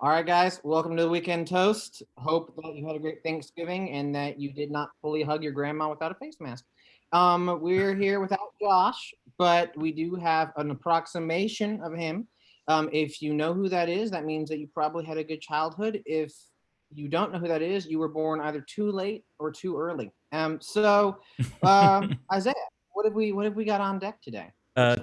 All right, guys, welcome to the Weekend Toast. Hope that you had a great Thanksgiving and that you did not fully hug your grandma without a face mask. We're here without Josh, but we do have an approximation of him. If you know who that is, that means that you probably had a good childhood. If you don't know who that is, you were born either too late or too early. Isaiah, what have we got on deck today?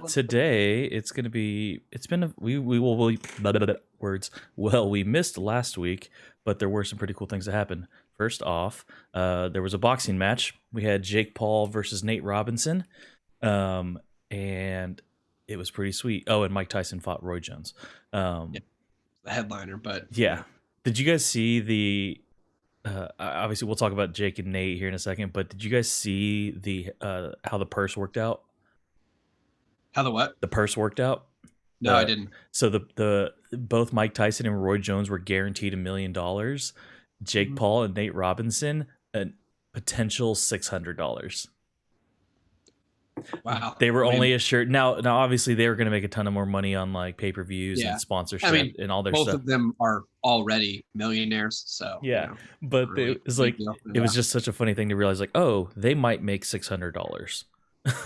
Today it's gonna be. It's been we will blah, blah, blah, words. Well, we missed last week, but there were some pretty cool things that happened. First off, there was a boxing match. We had Jake Paul versus Nate Robinson, and it was pretty sweet. Oh, and Mike Tyson fought Roy Jones. The headliner, but Yeah. Did you guys see the? Obviously, we'll talk about Jake and Nate here in a second. But did you guys see the how the purse worked out? How the what? The purse worked out. No, I didn't. So the both Mike Tyson and Roy Jones were guaranteed $1 million. Jake Paul and Nate Robinson a potential $600. Wow. They were only assured. Now obviously they were going to make a ton of more money on like pay-per-views and sponsorship and all their both stuff. of them are already millionaires, so yeah. But really, it was like it was just such a funny thing to realize, like, oh, they might make $600.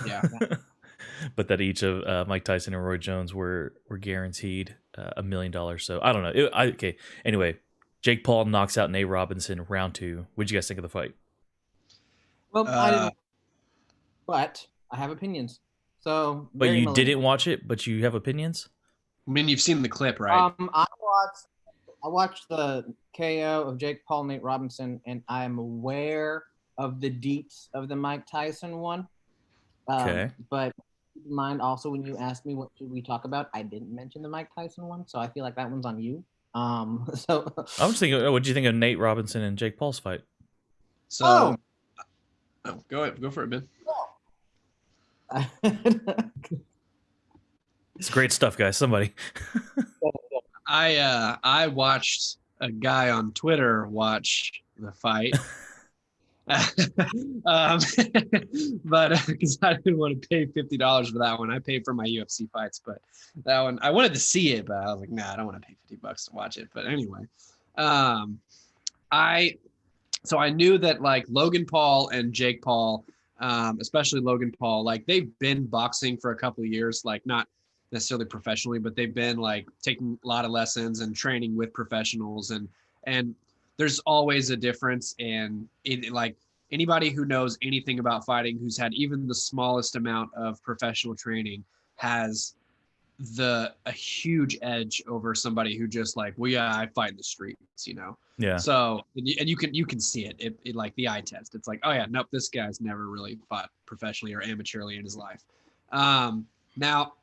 Yeah. But that each of Mike Tyson and Roy Jones were guaranteed $1 million. So I don't know. Okay. Anyway, Jake Paul knocks out Nate Robinson round 2. What'd you guys think of the fight? Well, I didn't, but I have opinions. So, but you didn't watch it, but you have opinions. I mean, you've seen the clip, right? I watched the KO of Jake Paul, Nate Robinson, and I'm aware of the deets of the Mike Tyson one. Okay. But keep in mind also when you asked me what should we talk about, I didn't mention the Mike Tyson one, so I feel like that one's on you. So I was thinking, what do you think of Nate Robinson and Jake Paul's fight? So, go ahead, go for it, Ben. It's great stuff, guys. Somebody. I watched a guy on Twitter watch the fight. But because I didn't want to pay $50 for that one, I paid for my UFC fights. But that one, I wanted to see it, but I was like, nah, I don't want to pay $50 to watch it. But anyway, I knew that like Logan Paul and Jake Paul, especially Logan Paul, like they've been boxing for a couple of years, like not necessarily professionally, but they've been like taking a lot of lessons and training with professionals, and there's always a difference. And it, like anybody who knows anything about fighting, who's had even the smallest amount of professional training, has a huge edge over somebody who just like, well, yeah, I fight in the streets, you know? Yeah. So, and you can see it. It like the eye test. It's like, oh yeah, nope, this guy's never really fought professionally or amateurly in his life. Now,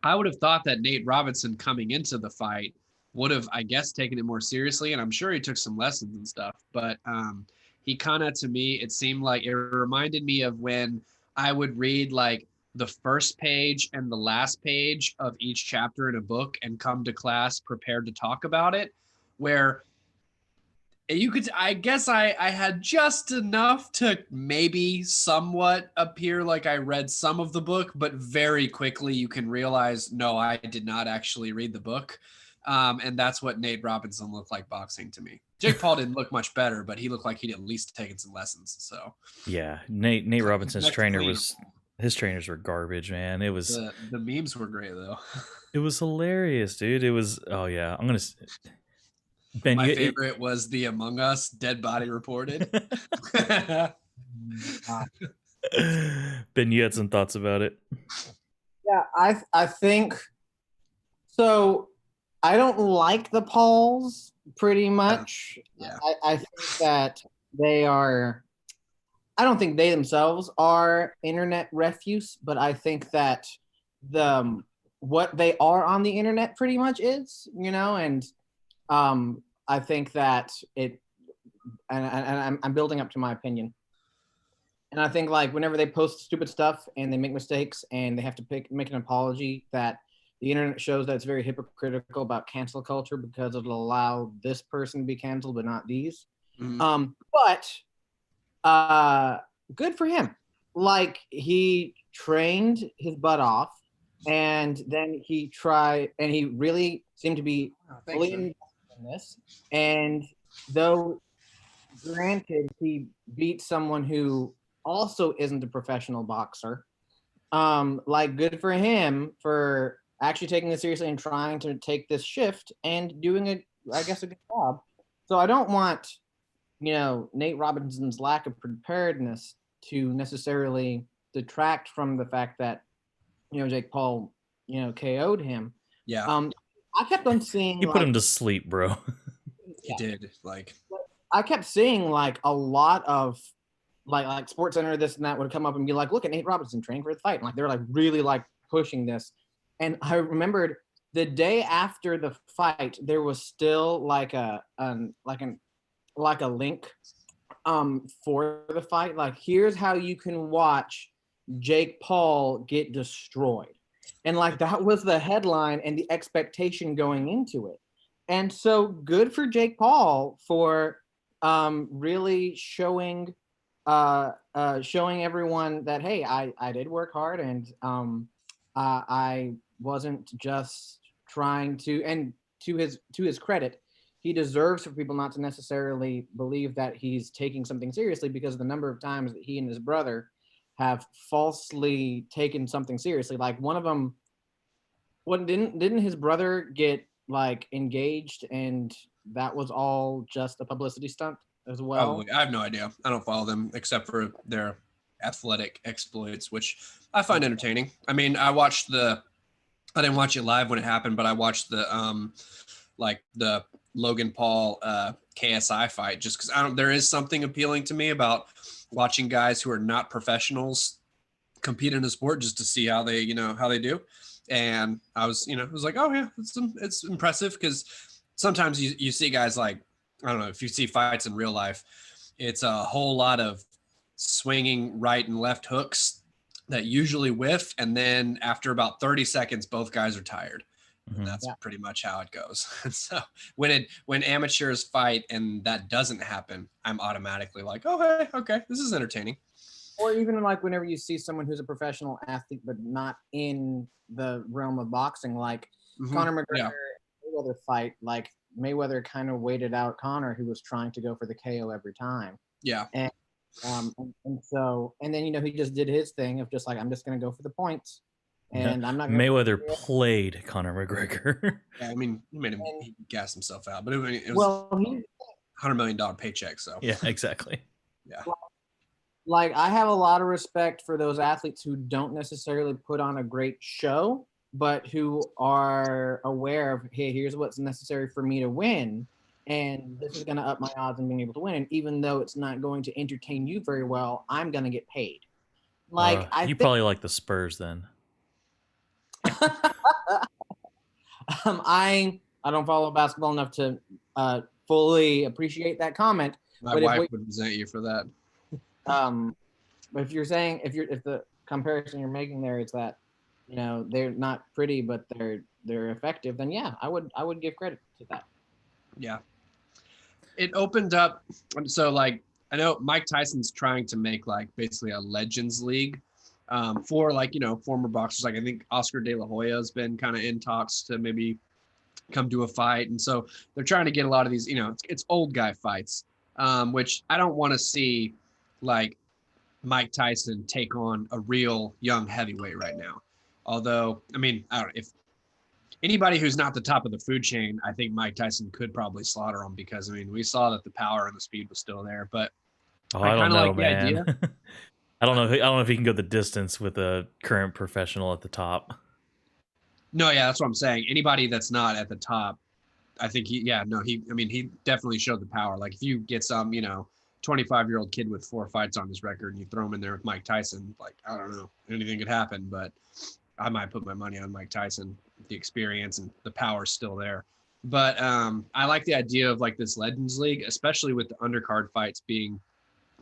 I would have thought that Nate Robinson coming into the fight would have, I guess, taken it more seriously, and I'm sure he took some lessons and stuff. But he kind of, to me, it seemed like it reminded me of when I would read like the first page and the last page of each chapter in a book and come to class prepared to talk about it, where you could, I guess I had just enough to maybe somewhat appear like I read some of the book, but very quickly you can realize, no, I did not actually read the book. And that's what Nate Robinson looked like boxing to me. Jake Paul didn't look much better, but he looked like he'd at least taken some lessons. So yeah, Nate Robinson's his trainers were garbage, man. It was the memes were great though. It was hilarious, dude. It was, oh yeah, I'm gonna. Ben, my favorite was the Among Us dead body reported. Ben, you had some thoughts about it? Yeah, I think so. I don't like the Pauls pretty much. Yeah. I think that they are. I don't think they themselves are internet refuse, but I think that what they are on the internet pretty much is, you know, and I think that and I'm building up to my opinion. And I think like whenever they post stupid stuff and they make mistakes and they have to make an apology, that the internet shows that it's very hypocritical about cancel culture because it'll allow this person to be canceled but not these. Mm-hmm. But good for him. Like he trained his butt off, and then he tried, and he really seemed to be fully in this. And though granted he beat someone who also isn't a professional boxer, like good for him for actually taking this seriously and trying to take this shift and doing I guess a good job. So I don't want, Nate Robinson's lack of preparedness to necessarily detract from the fact that, Jake Paul, KO'd him. Yeah, I kept on seeing He put him to sleep, bro. he did. Like, I kept seeing like a lot of like Sports Center, this and that would come up and be like, look at Nate Robinson training for the fight. And like they're like really like pushing this. And I remembered the day after the fight, there was still like a link for the fight. Like, here's how you can watch Jake Paul get destroyed. And like that was the headline and the expectation going into it. And so good for Jake Paul for really showing everyone that, hey, I did work hard, and I wasn't just trying to, and to his credit, he deserves for people not to necessarily believe that he's taking something seriously, because of the number of times that he and his brother have falsely taken something seriously. Like one of them, didn't his brother get like engaged, and that was all just a publicity stunt as well? probably. I have no idea. I don't follow them except for their athletic exploits, which I find entertaining. I mean, I didn't watch it live when it happened, but I watched the Logan Paul KSI fight, just because there is something appealing to me about watching guys who are not professionals compete in a sport, just to see how they do. And I was, it was like, oh yeah, it's impressive, because sometimes you see guys like, I don't know, if you see fights in real life, it's a whole lot of swinging right and left hooks that usually whiff, and then after about 30 seconds, both guys are tired. And that's pretty much how it goes. And so when amateurs fight and that doesn't happen, I'm automatically like, oh hey, okay, this is entertaining. Or even like whenever you see someone who's a professional athlete but not in the realm of boxing, like Conor McGregor Mayweather fight, like Mayweather kind of waited out Conor, who was trying to go for the KO every time. Yeah. And then he just did his thing of just like, I'm just gonna go for the points. And I'm not. Mayweather played Conor McGregor. Yeah, I mean, he gassed himself out, but it was $100 million paycheck. So yeah, exactly. Yeah. Like I have a lot of respect for those athletes who don't necessarily put on a great show, but who are aware of, hey, here's what's necessary for me to win, and this is going to up my odds in being able to win. And even though it's not going to entertain you very well, I'm going to get paid. Like probably like the Spurs then. I don't follow basketball enough to fully appreciate that comment. My wife would resent you for that. But if you're saying if the comparison you're making there is that they're not pretty but they're effective, then yeah, I would give credit to that. Yeah, it opened up. So like I know Mike Tyson's trying to make like basically a Legends League for like former boxers. Like I think Oscar De La Hoya has been kind of in talks to maybe come do a fight, and so they're trying to get a lot of these it's old guy fights, which I don't want to see like Mike Tyson take on a real young heavyweight right now. Although, I mean, I don't know, if anybody who's not the top of the food chain, I think Mike Tyson could probably slaughter him, because I mean, we saw that the power and the speed was still there. But I don't know, like man. I don't know if he can go the distance with a current professional at the top. No, yeah, that's what I'm saying. Anybody that's not at the top, I think he definitely showed the power. Like if you get some, 25-year-old kid with 4 fights on his record and you throw him in there with Mike Tyson, like, I don't know, anything could happen, but I might put my money on Mike Tyson. The experience and the power's still there. But I like the idea of like this Legends League, especially with the undercard fights being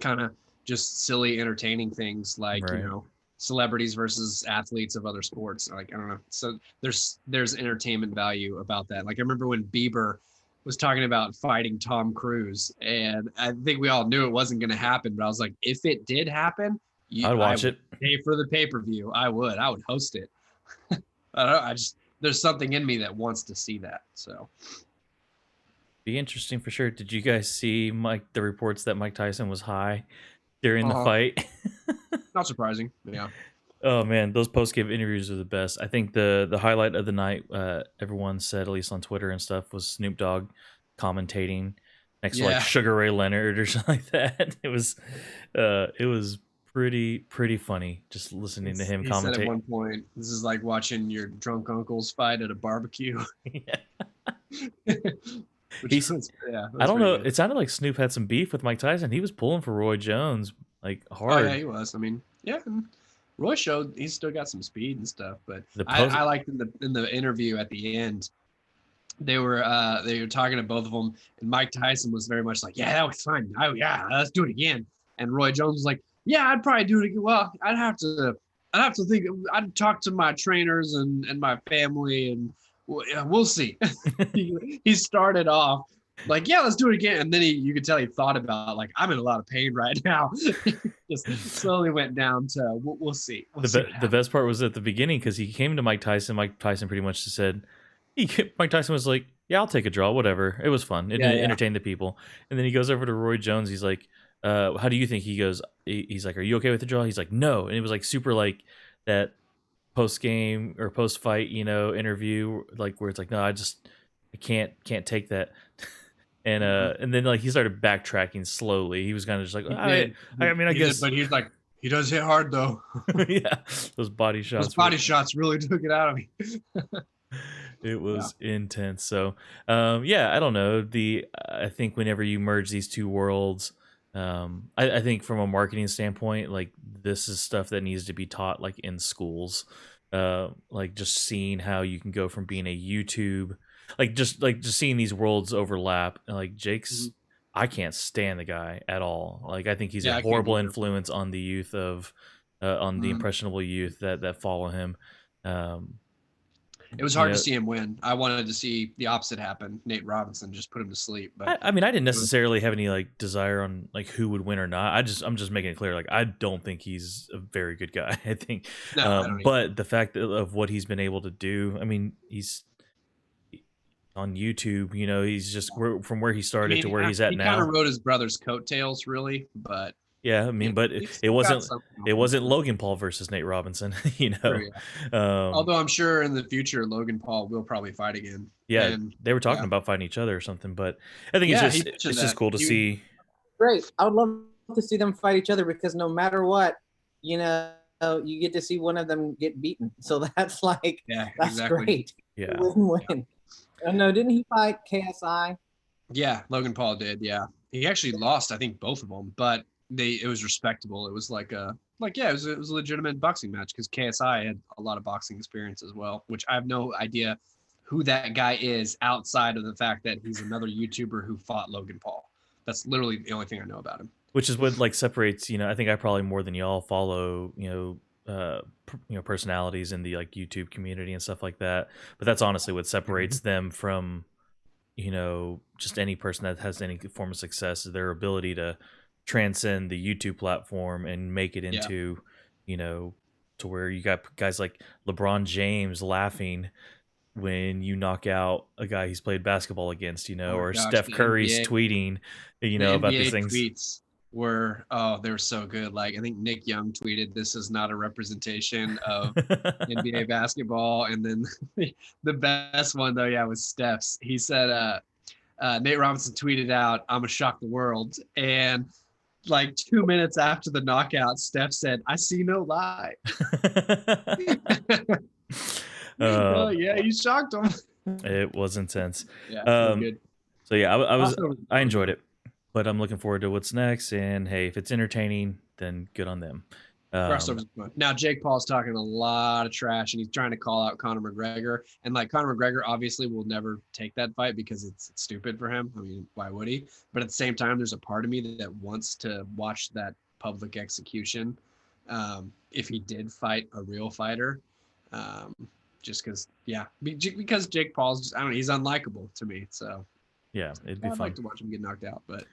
kind of just silly, entertaining things like, right. Celebrities versus athletes of other sports. Like, I don't know. So there's entertainment value about that. Like I remember when Bieber was talking about fighting Tom Cruise, and I think we all knew it wasn't going to happen, but I was like, if it did happen, I'd watch it. Pay for the pay-per-view. I would host it. I don't know. There's something in me that wants to see that. So Be interesting for sure. Did you guys see the reports that Mike Tyson was high during the Uh-huh. fight? Not surprising. Yeah. Oh man, those post game interviews are the best. I think the highlight of the night, everyone said, at least on Twitter and stuff, was Snoop Dogg commentating next to like Yeah. Sugar Ray Leonard or something like that. It was pretty funny just listening to him He said at commentate. one point, "This is like watching your drunk uncles fight at a barbecue." Yeah. Which He's- was, yeah, I don't know. Good. It sounded like Snoop had some beef with Mike Tyson. He was pulling for Roy Jones like Oh hard. yeah, he was. I mean, yeah. And Roy showed he's still got some speed and stuff, but The post- I liked in the interview at the end. They were talking to both of them, and Mike Tyson was very much like, "Yeah, that was fun. Oh yeah, let's do it again." And Roy Jones was like, "Yeah, I'd probably do it again. Well, I'd have to think. I'd talk to my trainers and my family, and we'll see." he started off like, "Yeah, let's do it again," and then you could tell he thought about like, "I'm in a lot of pain right now." Just slowly went down to, "We'll see." The best part was at the beginning because he came to Mike Tyson. Mike Tyson pretty much just said, Mike Tyson was like, "Yeah, I'll take a draw, whatever. It was fun. It entertained the people." And then he goes over to Roy Jones. He's like, "How do you think?" He goes, "He's like, are you okay with the draw?" He's like, "No." And it was like super like that post game or post fight, interview, like where it's like, "No, I can't take that." And then like he started backtracking slowly. He was kind of just like, I guess, but he's like, he does hit hard though. yeah, those body shots. Those body shots really took it out of me. It was intense. So, yeah, I don't know. I think whenever you merge these two worlds, I think from a marketing standpoint, like this is stuff that needs to be taught like in schools. Like just seeing how you can go from being a YouTube, just seeing these worlds overlap. Like Jake's, I can't stand the guy at all. Like I think he's a horrible influence on the youth on the impressionable youth that follow him. It was hard to see him win. I wanted to see the opposite happen. Nate Robinson just put him to sleep. But I didn't necessarily have any like desire on like who would win or not. I'm just making it clear. Like I don't think he's a very good guy. I think, but the fact of what he's been able to do. I mean, he's on YouTube. He's just from where he started to where he's at now. He kind of rode his brother's coattails, really. But yeah, I mean, but it wasn't Logan Paul versus Nate Robinson, True, yeah. Although I'm sure in the future Logan Paul will probably fight again. Yeah, they were talking about fighting each other or something, but I think it's just cool to see. Great, I would love to see them fight each other because no matter what, you get to see one of them get beaten. So that's like that's great. Yeah, win-win. No, didn't he fight KSI? Yeah, Logan Paul did. Yeah, he actually lost, I think, both of them, but it was respectable. It was it was a legitimate boxing match because KSI had a lot of boxing experience as well, which I have no idea who that guy is outside of the fact that he's another YouTuber who fought Logan Paul. That's literally the only thing I know about him. Which is what like separates, I think I probably more than y'all follow, personalities in the like YouTube community and stuff like that. But that's honestly what separates them from, just any person that has any form of success, is their ability to transcend the YouTube platform and make it into, to where you got guys like LeBron James laughing when you knock out a guy he's played basketball against, or Steph Curry's tweeting, about these things. Tweets were they were so good. Like I think Nick Young tweeted, "This is not a representation of NBA basketball," and then the best one though, was Steph's. He said, Nate Robinson tweeted out, "I'm gonna shock the world," and like 2 minutes after the knockout, Steph said, "I see no lie." You shocked him. It was intense. Yeah, good. So yeah, I enjoyed it, but I'm looking forward to what's next. And hey, if it's entertaining, then good on them. Now Jake Paul's talking a lot of trash, and he's trying to call out Conor McGregor. And like Conor McGregor obviously will never take that fight because it's stupid for him. I mean, why would he? But at the same time, there's a part of me that wants to watch that public execution. If he did fight a real fighter, just because Jake Paul's just, I don't know, he's unlikable to me. So yeah, it'd be fun. I'd like to watch him get knocked out, but.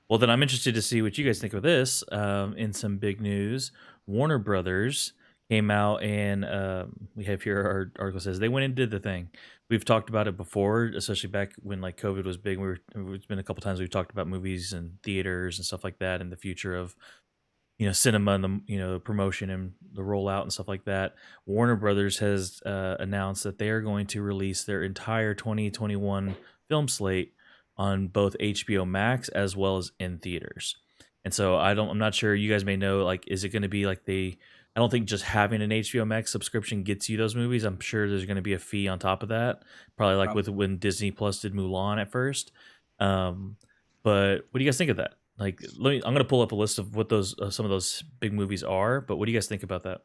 Well, then I'm interested to see what you guys think of this. In some big news, Warner Brothers came out and we have here our article says they went and did the thing. we've talked about it before, especially back when like COVID was big. It's been a couple times we've talked about movies and theaters and stuff like that, and the future of cinema and the promotion and the rollout and stuff like that. Warner Brothers has announced that they are going to release their entire 2021 film slate on both HBO Max as well as in theaters. And so I'm not sure. You guys may know, like, is it going to be like I don't think just having an HBO Max subscription gets you those movies. I'm sure there's going to be a fee on top of that, probably like with when Disney Plus did Mulan at first. Um, but what do you guys think of that? Like, I'm gonna pull up a list of what those some of those big movies are. But what do you guys think about that?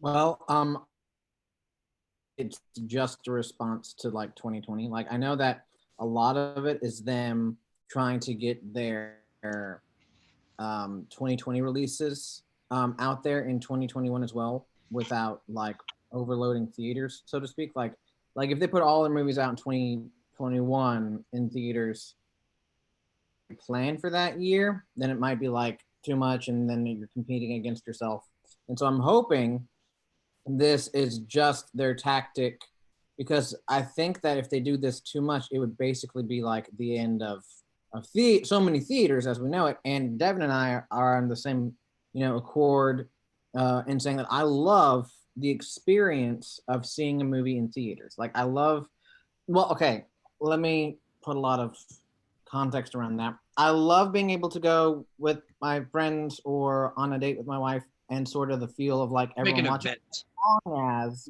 Well, it's just a response to like 2020. Like I know that a lot of it is them trying to get their 2020 releases out there in 2021 as well without like overloading theaters, so to speak. Like if they put all their movies out in 2021 in theaters plan for that year, then it might be like too much and then you're competing against yourself. And so I'm hoping this is just their tactic, because I think that if they do this too much, it would basically be like the end of so many theaters as we know it. And Devin and I are on the same, accord in saying that I love the experience of seeing a movie in theaters. Like I love, well, okay, let me put a lot of context around that. I love being able to go with my friends or on a date with my wife and sort of the feel of like Make everyone an watching, event. long as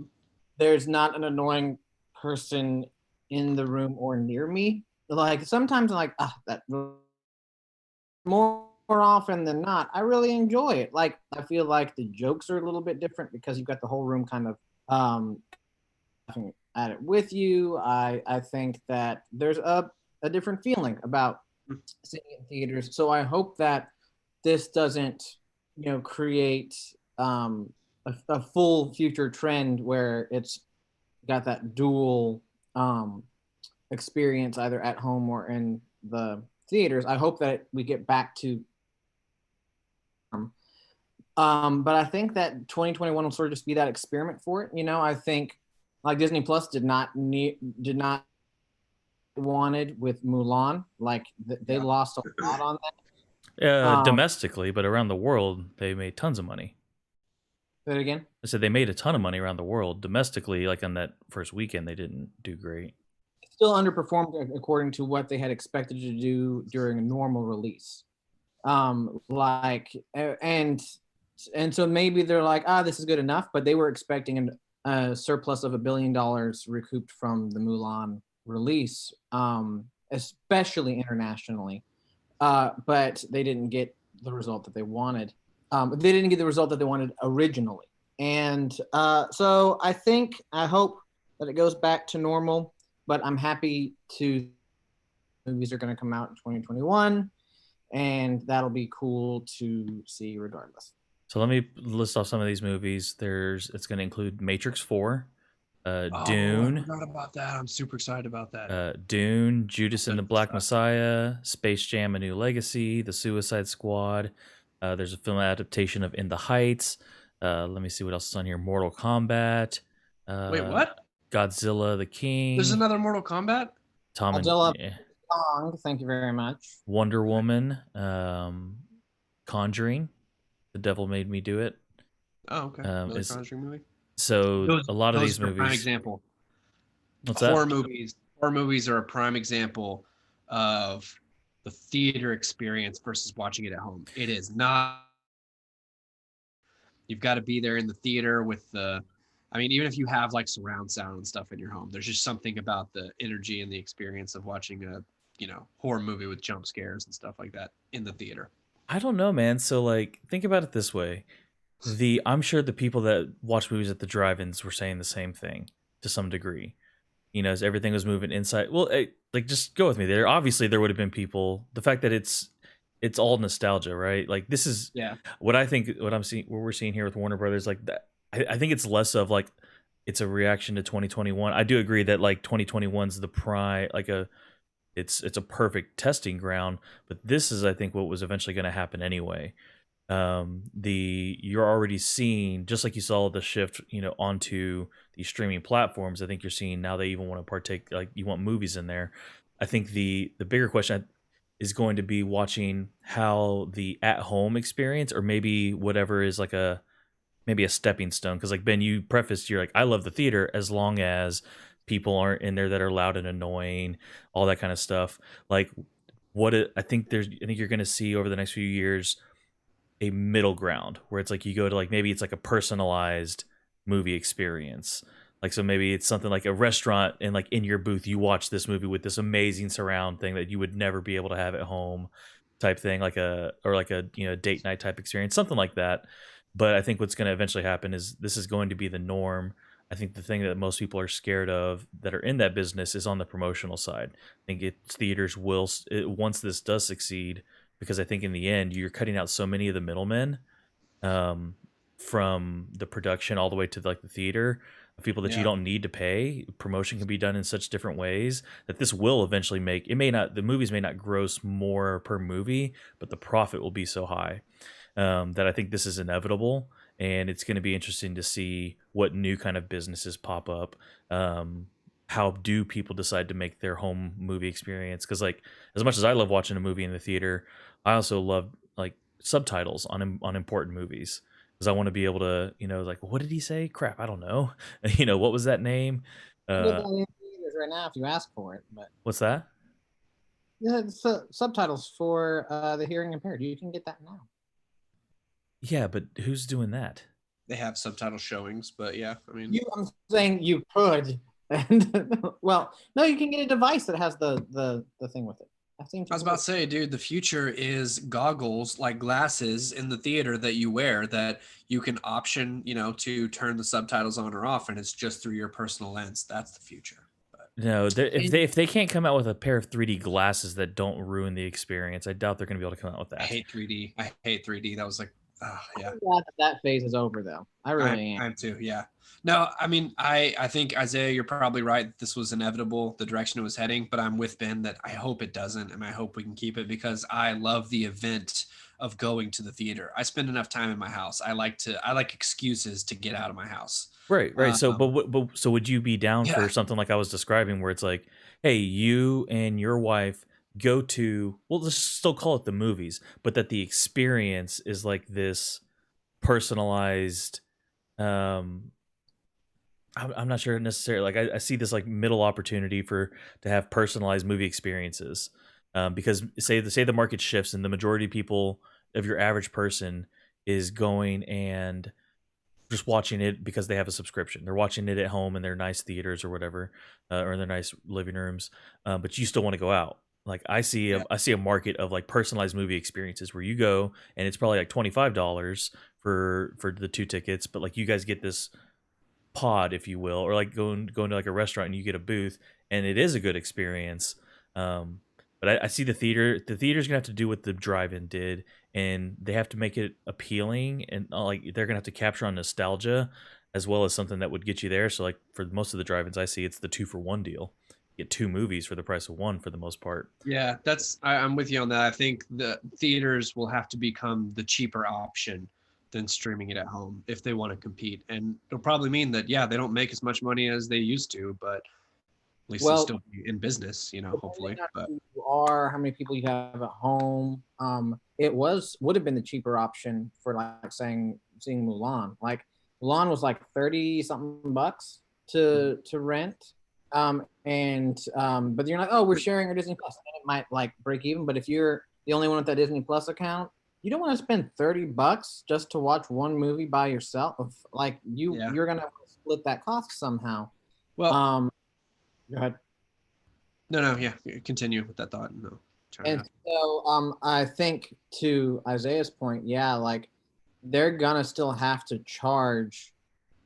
there's not an annoying person in the room or near me. Like sometimes I'm like, that more often than not, I really enjoy it. Like I feel like the jokes are a little bit different because you've got the whole room kind of laughing at it with you. I think that there's a different feeling about seeing it in theaters. So I hope that this doesn't, create a full future trend where it's got that dual experience either at home or in the theaters. I hope that we get back to but I think that 2021 will sort of just be that experiment for it. I think like Disney Plus did not wanted with Mulan. Like they lost a lot on that. Domestically, but around the world, they made tons of money. Say it again. I said they made a ton of money around the world. Domestically, like on that first weekend, they didn't do great. Still underperformed according to what they had expected to do during a normal release. And so maybe they're like, this is good enough, but they were expecting a surplus of $1 billion recouped from the Mulan release, especially internationally. But they didn't get the result that they wanted. They didn't get the result that they wanted originally. And so I hope that it goes back to normal, but I'm happy movies are going to come out in 2021, and that'll be cool to see regardless. So let me list off some of these movies. It's going to include Matrix 4, Dune. I forgot about that. I'm super excited about that. Dune, Judas and the Black Messiah, Space Jam: A New Legacy, The Suicide Squad. There's a film adaptation of In the Heights. Let me see what else is on here. Mortal Kombat. Wait, what? Godzilla the King. There's another Mortal Kombat? Godzilla. Thank you very much. Wonder Woman. Conjuring. The Devil Made Me Do It. Oh, okay. Another Conjuring movie. So a lot of these movies. Prime example. What's horror that? movies. Horror movies are a prime example of the theater experience versus watching it at home. It is not. You've got to be there in the theater with even if you have like surround sound and stuff in your home, there's just something about the energy and the experience of watching a horror movie with jump scares and stuff like that in the theater. I don't know, man. So like, think about it this way: I'm sure the people that watch movies at the drive-ins were saying the same thing to some degree. As everything was moving inside. Well, just go with me there. Obviously, there would have been people. The fact that it's all nostalgia, right? Like this is what I think. What we're seeing here with Warner Brothers, like that. I think it's less of like it's a reaction to 2021. I do agree that like 2021's the prime, it's a perfect testing ground, but this is I think what was eventually going to happen anyway. You're already seeing, just like you saw the shift, onto these streaming platforms. I think you're seeing now they even want to partake, like you want movies in there. I think the bigger question is going to be watching how the at home experience, or maybe whatever is like maybe a stepping stone. Because like Ben, you prefaced, you're like, I love the theater as long as people aren't in there that are loud and annoying, all that kind of stuff. Like I think you're going to see over the next few years a middle ground where it's like you go to, like, maybe it's like a personalized movie experience. Like, so maybe it's something like a restaurant, and like in your booth you watch this movie with this amazing surround thing that you would never be able to have at home, type thing, like a date night type experience, something like that. But I think what's going to eventually happen is this is going to be the norm. I think the thing that most people are scared of that are in that business is on the promotional side. I think theaters will, once this does succeed, because I think in the end you're cutting out so many of the middlemen, um, from the production all the way to like the theater, of people that you Yeah. don't need to pay. Promotion can be done in such different ways that this will eventually make it, may not, the movies may not gross more per movie, but the profit will be so high, that I think this is inevitable. And it's going to be interesting to see what new kind of businesses pop up. How do people decide to make their home movie experience? Because like, as much as I love watching a movie in the theater, I also love like subtitles on important movies, because I want to be able to, like, what did he say? Crap, I don't know. What was that name? You can get Uh, that in theaters right now if you ask for it. But what's that? yeah, it's, subtitles for the hearing impaired. You can get that now. Yeah, but who's doing that? They have subtitle showings, but yeah, I mean, I'm saying you could. And well, no, you can get a device that has the thing with it. I was about to say, dude, the future is goggles, like glasses in the theater that you wear, that you can option, to turn the subtitles on or off, and it's just through your personal lens. That's the future. But No, if they can't come out with a pair of 3D glasses that don't ruin the experience, I doubt they're going to be able to come out with I that. hate 3D. I hate 3D. That was like, oh yeah. I'm glad that phase is over, though. I really am. I'm too. Yeah. No, I mean, I think Isaiah, you're probably right. This was inevitable, the direction it was heading. But I'm with Ben that I hope it doesn't, and I hope we can keep it, because I love the event of going to the theater. I spend enough time in my house. I like excuses to get out of my house. Right, right. So, Um, so would you be down yeah. for something like I was describing, where it's like, hey, you and your wife go to, well, let's still call it the movies, but that the experience is like this personalized. Um, I'm not sure necessarily. Like, I see this like middle opportunity to have personalized movie experiences, because say the market shifts and the majority of people, of your average person, is going and just watching it because they have a subscription. They're watching it at home in their nice theaters or whatever, or in their nice living rooms. But you still want to go out. Like, Yeah. I see a market of like personalized movie experiences where you go and it's probably like $25 for the two tickets, but like you guys get this pod, if you will, or like going to like a restaurant and you get a booth, and it is a good experience. Um, but I see the theater's gonna have to do what the drive-in did, and they have to make it appealing, and like they're gonna have to capture on nostalgia as well as something that would get you there. So like for most of the drive-ins I see, it's the 2-for-1 deal. You get two movies for the price of one for the most part. Yeah, I'm with you on that. I think the theaters will have to become the cheaper option than streaming it at home if they want to compete. And it'll probably mean that, yeah, they don't make as much money as they used to, but at least they'll Well, still be in business, hopefully. depending on But who you are, how many people you have at home, it would have been the cheaper option for like seeing Mulan. Like Mulan was like 30 something bucks to rent. But you're like, oh, we're sharing our Disney Plus, and it might like break even. But if you're the only one with that Disney Plus account, you don't want to spend 30 bucks just to watch one movie by yourself. Like yeah. you're gonna split that cost somehow. Well, Go ahead. no, yeah. Continue with that thought. No. And so I think to Isaiah's point, yeah, like they're gonna still have to charge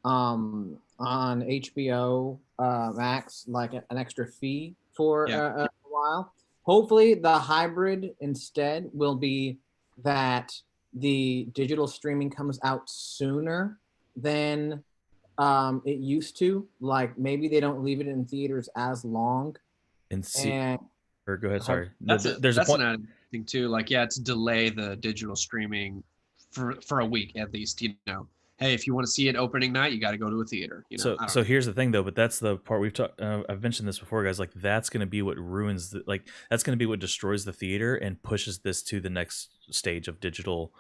on HBO Max like an extra fee for a while. Hopefully the hybrid instead will be that the digital streaming comes out sooner than it used to. Like maybe they don't leave it in theaters as long. And see, And or go ahead. Sorry, That's there's a point. an added thing too. Like, yeah, to delay the digital streaming for a week at least. Hey, if you want to see it opening night, you got to go to a theater. I So don't so know. here's the thing though, but that's the part we've talked. I've mentioned this before, guys. Like that's going to be what ruins that's going to be what destroys the theater and pushes this to the next stage of digital,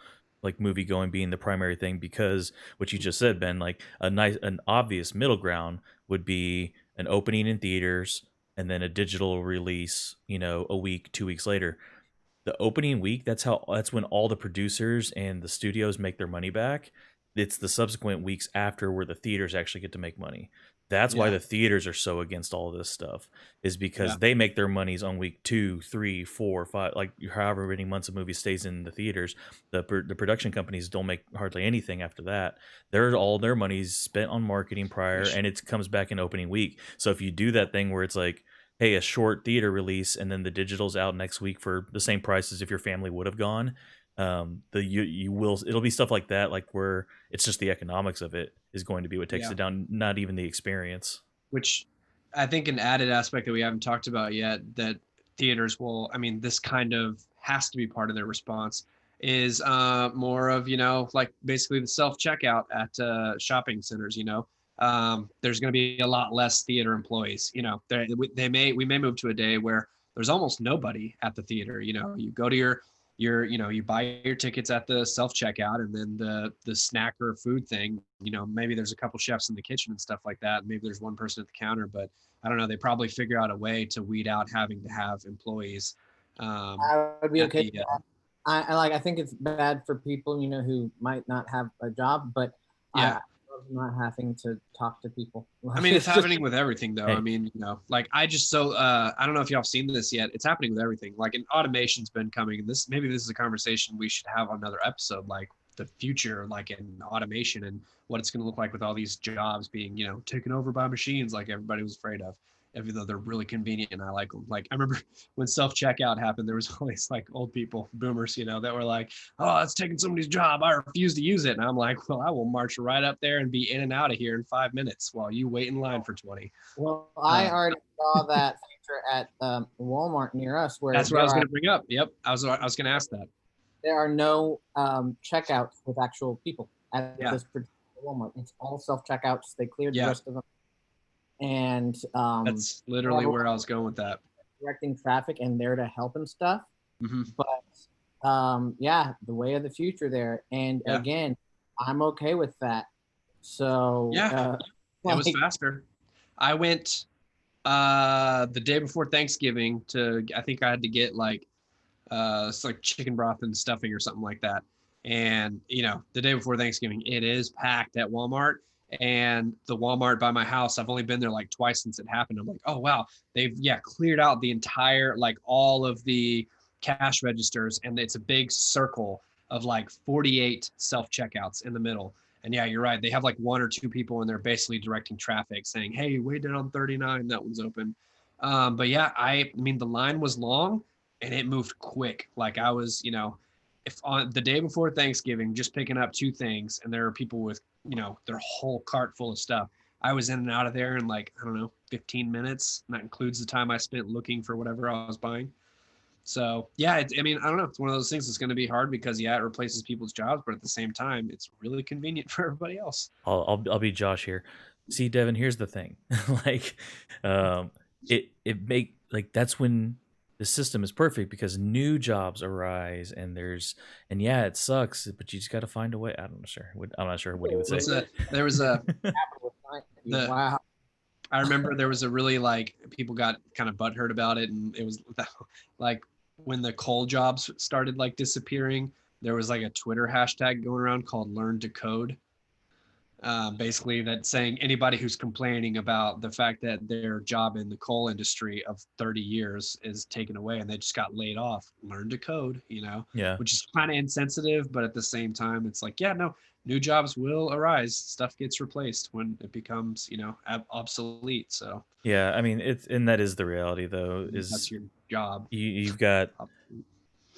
like movie going being the primary thing. Because what you just said, Ben, like an obvious middle ground would be an opening in theaters and then a digital release. A week, 2 weeks later. The opening week, that's when all the producers and the studios make their money back. It's the subsequent weeks after where the theaters actually get to make money. That's why Yeah, the theaters are so against all of this stuff, is yeah, because they make their monies on week 2, 3, 4, 5, like however many months a movie stays in the theaters. The production companies don't make hardly anything after that. All their money's spent on marketing prior, which and it comes back in opening week. So if you do that thing where it's like, hey, a short theater release and then the digital's out next week for the same price as if your family would have gone, it'll be stuff like that, like where it's just the economics of it is going to be what takes yeah, it down, not even the experience. which I think an added aspect that we haven't talked about yet that theaters will, I mean, this kind of has to be part of their response is more of, like basically the self checkout at shopping centers. There's going to be a lot less theater employees. We may move to a day where there's almost nobody at the theater. You go to you buy your tickets at the self checkout, and then the snack or food thing, maybe there's a couple chefs in the kitchen and stuff like that. Maybe there's one person at the counter, but I don't know. They probably figure out a way to weed out having to have employees. I would be At okay. the I think it's bad for people, who might not have a job, but I Yeah. love not having to talk to people. I mean, it's just happening with everything, though. I Hey, mean, like I just I don't know if y'all have seen this yet. It's happening with everything. Like, automation's been coming, and maybe this is a conversation we should have on another episode, like the future, like in automation and what it's going to look like with all these jobs being, taken over by machines, like everybody was afraid of. Even though they're really convenient and I like them. Like I remember when self checkout happened, there was always like old people, boomers, that were like, "Oh, it's taking somebody's job. I refuse to use it." And I'm like, "Well, I will march right up there and be in and out of here in 5 minutes while you wait in line for 20." well, I Uh, already saw that feature at Walmart near us, where that's what I was going to bring up. Yep, I was going to ask that. there are no checkouts with actual people at Yeah, this particular Walmart. It's all self checkouts. They cleared the yeah, rest of them, and that's literally where I was going with that. directing traffic and there to help and stuff. Hmm. But yeah, the way of the future there. And Yeah, again, I'm okay with that. So yeah, it was like, faster. I went the day before Thanksgiving I think I had to get like it's like chicken broth and stuffing or something like that. And the day before Thanksgiving, it is packed at Walmart. And the Walmart by my house, I've only been there like twice since it happened. I'm like, oh wow, they've cleared out the entire, like all of the cash registers, and it's a big circle of like 48 self checkouts in the middle. And yeah, you're right. They have like one or two people, and they're basically directing traffic, saying, "Hey, wait on 39. That one's open." But yeah, I mean, the line was long, and it moved quick. Like I was, if on the day before Thanksgiving, just picking up two things, and there are people with, their whole cart full of stuff. I was in and out of there in like, I don't know, 15 minutes. And that includes the time I spent looking for whatever I was buying. So yeah, I mean, I don't know. It's one of those things that's going to be hard because it replaces people's jobs, but at the same time, it's really convenient for everybody else. I'll be Josh here. See, Devin, here's the thing. like, it make like that's when the system is perfect because new jobs arise and yeah, it sucks, but you just got to find a way. I'm not sure what he would say. There was a the wow. I remember there was a really like people got kind of butthurt about it, and it was like when the coal jobs started like disappearing. There was like a Twitter hashtag going around called "Learn to Code." Basically, that saying anybody who's complaining about the fact that their job in the coal industry of 30 years is taken away and they just got laid off, learn to code, Yeah. which is kind of insensitive, but at the same time, it's like, yeah, no, new jobs will arise. Stuff gets replaced when it becomes, obsolete. So Yeah, I mean and that is the reality though, that's is your job. you've got Obsolete.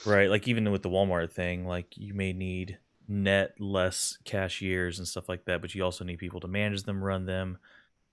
right, like even with the Walmart thing, like you may need net less cashiers and stuff like that, but you also need people to manage them, run them,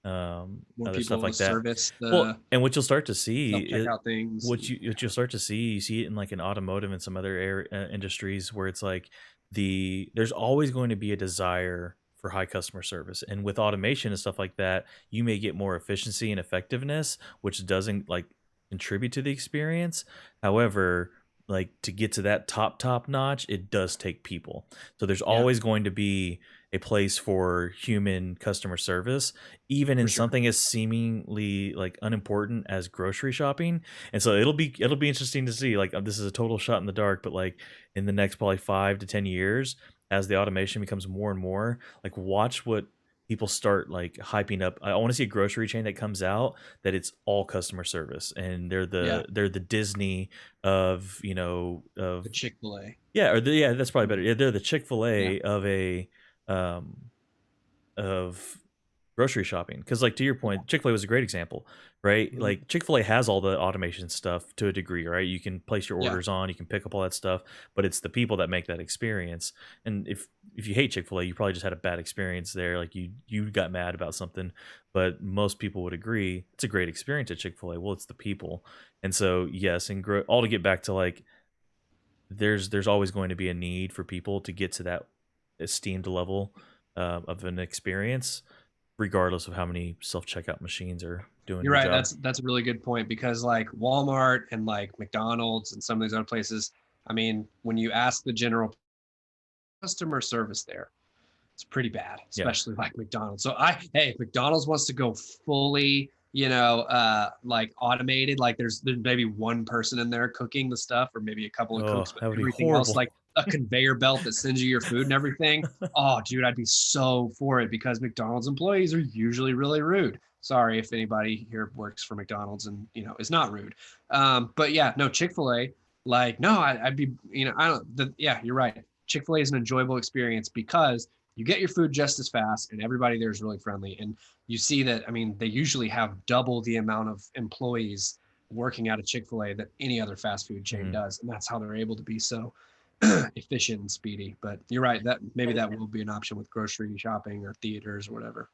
More other people stuff to like that. service Well, the and what you'll start to see self-checkout things. what you'll start to see, you see it in like in automotive and some other industries where it's like there's always going to be a desire for high customer service, and with automation and stuff like that, you may get more efficiency and effectiveness, which doesn't like contribute to the experience. However, like to get to that top notch, it does take people. So there's Yeah, always going to be a place for human customer service, even for in sure. something as seemingly like unimportant as grocery shopping. And so it'll be interesting to see. Like this is a total shot in the dark, but like in the next probably 5 to 10 years, as the automation becomes more and more, like watch what people start like hyping up. I want to see a grocery chain that comes out that it's all customer service, and Yeah, they're the Disney of the Chick-fil-A. yeah, or yeah, that's probably better. Yeah, they're the Yeah. Chick-fil-A um of grocery shopping. Because like to your point, Chick-fil-A was a great example, right? Mhm. Like Chick-fil-A has all the automation stuff to a degree, right? You can place your Yeah. orders on, you can pick up all that stuff, but it's the people that make that experience. And if you hate Chick-fil-A, you probably just had a bad experience there. Like you got mad about something, but most people would agree it's a great experience at Chick-fil-A. Well, it's the people. And so yes, and all to get back to like there's always going to be a need for people to get to that esteemed level of an experience, regardless of how many self checkout machines are doing You're their right. job. That's a really good point because like Walmart and like McDonald's and some of these other places, I mean, when you ask the general customer service there, it's pretty bad, Yeah. especially like McDonald's. So hey, if McDonald's wants to go fully, like automated, like there's maybe one person in there cooking the stuff, or maybe a couple of Oh, cooks, but that would be everything else, horrible. like a conveyor belt that sends you your food and everything. Oh, dude, I'd be so for it because McDonald's employees are usually really rude. Sorry if anybody here works for McDonald's and is not rude. But yeah, no, Chick-fil-A, like no, I'd be, I don't. Yeah, you're right. Chick-fil-A is an enjoyable experience because you get your food just as fast and everybody there is really friendly, and you see that, I mean, they usually have double the amount of employees working at a Chick-fil-A that any other fast food chain Mhm. does, and that's how they're able to be so efficient and speedy. But you're right, that maybe that will be an option with grocery shopping or theaters or whatever.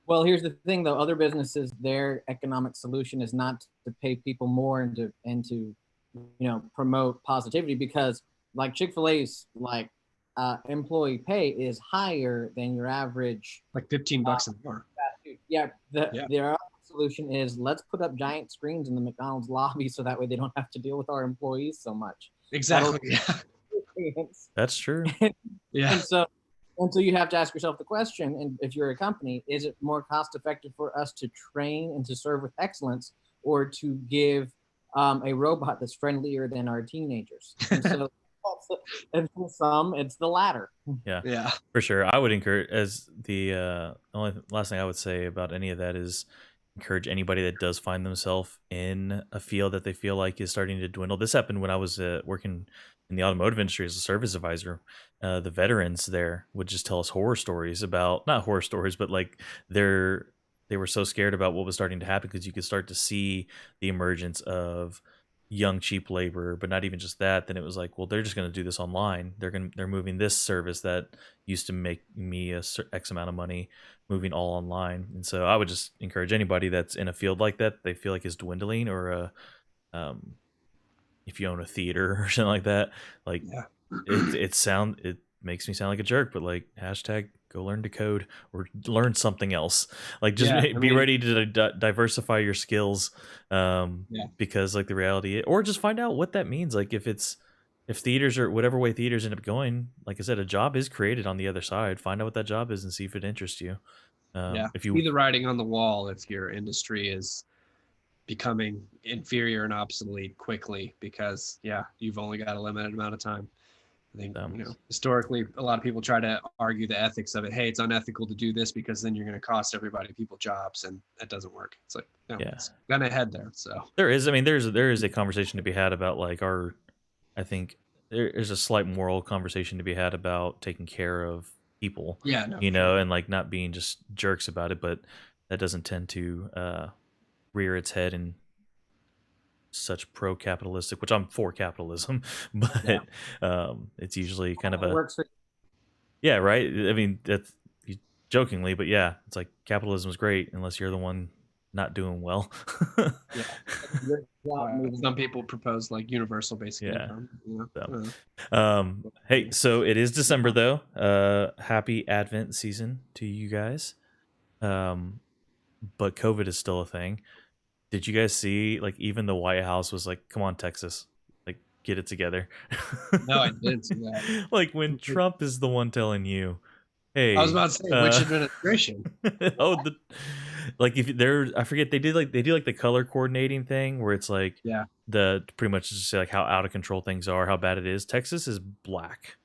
Well, here's the thing though, other businesses, their economic solution is not to pay people more and to promote positivity, because like Chick-fil-A's like employee pay is higher than your average Like 15 uh, bucks an hour. fast food. Yeah, Yeah, their other solution is let's put up giant screens in the McDonald's lobby so that way they don't have to deal with our employees so much. That'll exactly. Yeah, experience. That's true. yeah. And so until you have to ask yourself the question, and if you're a company, is it more cost effective for us to train and to serve with excellence, or to give a robot that's friendlier than our teenagers? And so, and for some, it's the latter. Yeah, Yeah. for sure. I would encourage, as the only last thing I would say about any of that is encourage anybody that does find themselves in a field that they feel like is starting to dwindle. This happened when I was working in the automotive industry as a service advisor. The veterans there would just tell us horror stories about, not horror stories, but like they're they were so scared about what was starting to happen because you could start to see the emergence of young cheap labor. But not even just that, then it was like, well, they're just going to do this online. They're moving this service that used to make me x amount of money, moving all online. And so I would just encourage anybody that's in a field like that they feel like is dwindling, or um, if you own a theater or something like that, like Yeah. it makes me sound like a jerk, but like hashtag go learn to code or learn something else. Like just Yeah, I be mean, ready to diversify your skills, yeah. because like the reality, or just find out what that means. Like if theaters, or whatever way theaters end up going, like I said, a job is created on the other side. Find out what that job is and see if it interests you. Yeah. If See you the writing on the wall if your industry is becoming inferior and obsolete quickly because yeah, you've only got a limited amount of time. I think, historically a lot of people try to argue the ethics of it. Hey, it's unethical to do this because then you're going to cost people jobs, and that doesn't work. It's like, no, yeah, it's gonna head there. So there is. I mean, there is a conversation to be had about like our. I think there is a slight moral conversation to be had about taking care of people, yeah, no, sure. and like not being just jerks about it. But that doesn't tend to rear its head in such pro-capitalistic, which I'm for capitalism, Yeah, but it's usually kind of it a works for. yeah, right. I mean, that's jokingly, but yeah, it's like capitalism is great unless you're the one not doing well. Yeah. Good job moving. Some people propose like universal basic Yeah. income. You So, know? hey, so it is December though. Happy Advent season to you guys. But COVID is still a thing. Did you guys see, like, even the White House was like, "Come on, Texas, like, get it together." No, I didn't see that. Like when Trump is the one telling you, I was "Hey, about to say, which administration? oh, like if they're, I forget, they do like the color coordinating thing where it's like Yeah. the pretty much just say like how out of control things are, how bad it is. Texas is black.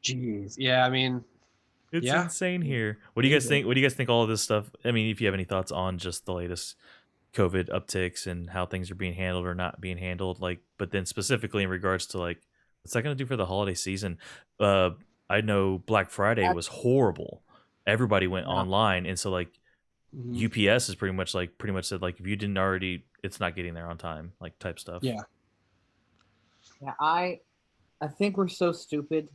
Jeez. Yeah, I mean, It's yeah. insane here. What do you guys think? What do you guys think all of this stuff? I mean, if you have any thoughts on just the latest COVID upticks and how things are being handled or not being handled, like, but then specifically in regards to like, what's that going to do for the holiday season? Uh, I know Black Friday was horrible. Everybody went Yeah. online, and so like Mhm. UPS is pretty much said like if you didn't already, it's not getting there on time, like type stuff. Yeah. Yeah, I think we're so stupid.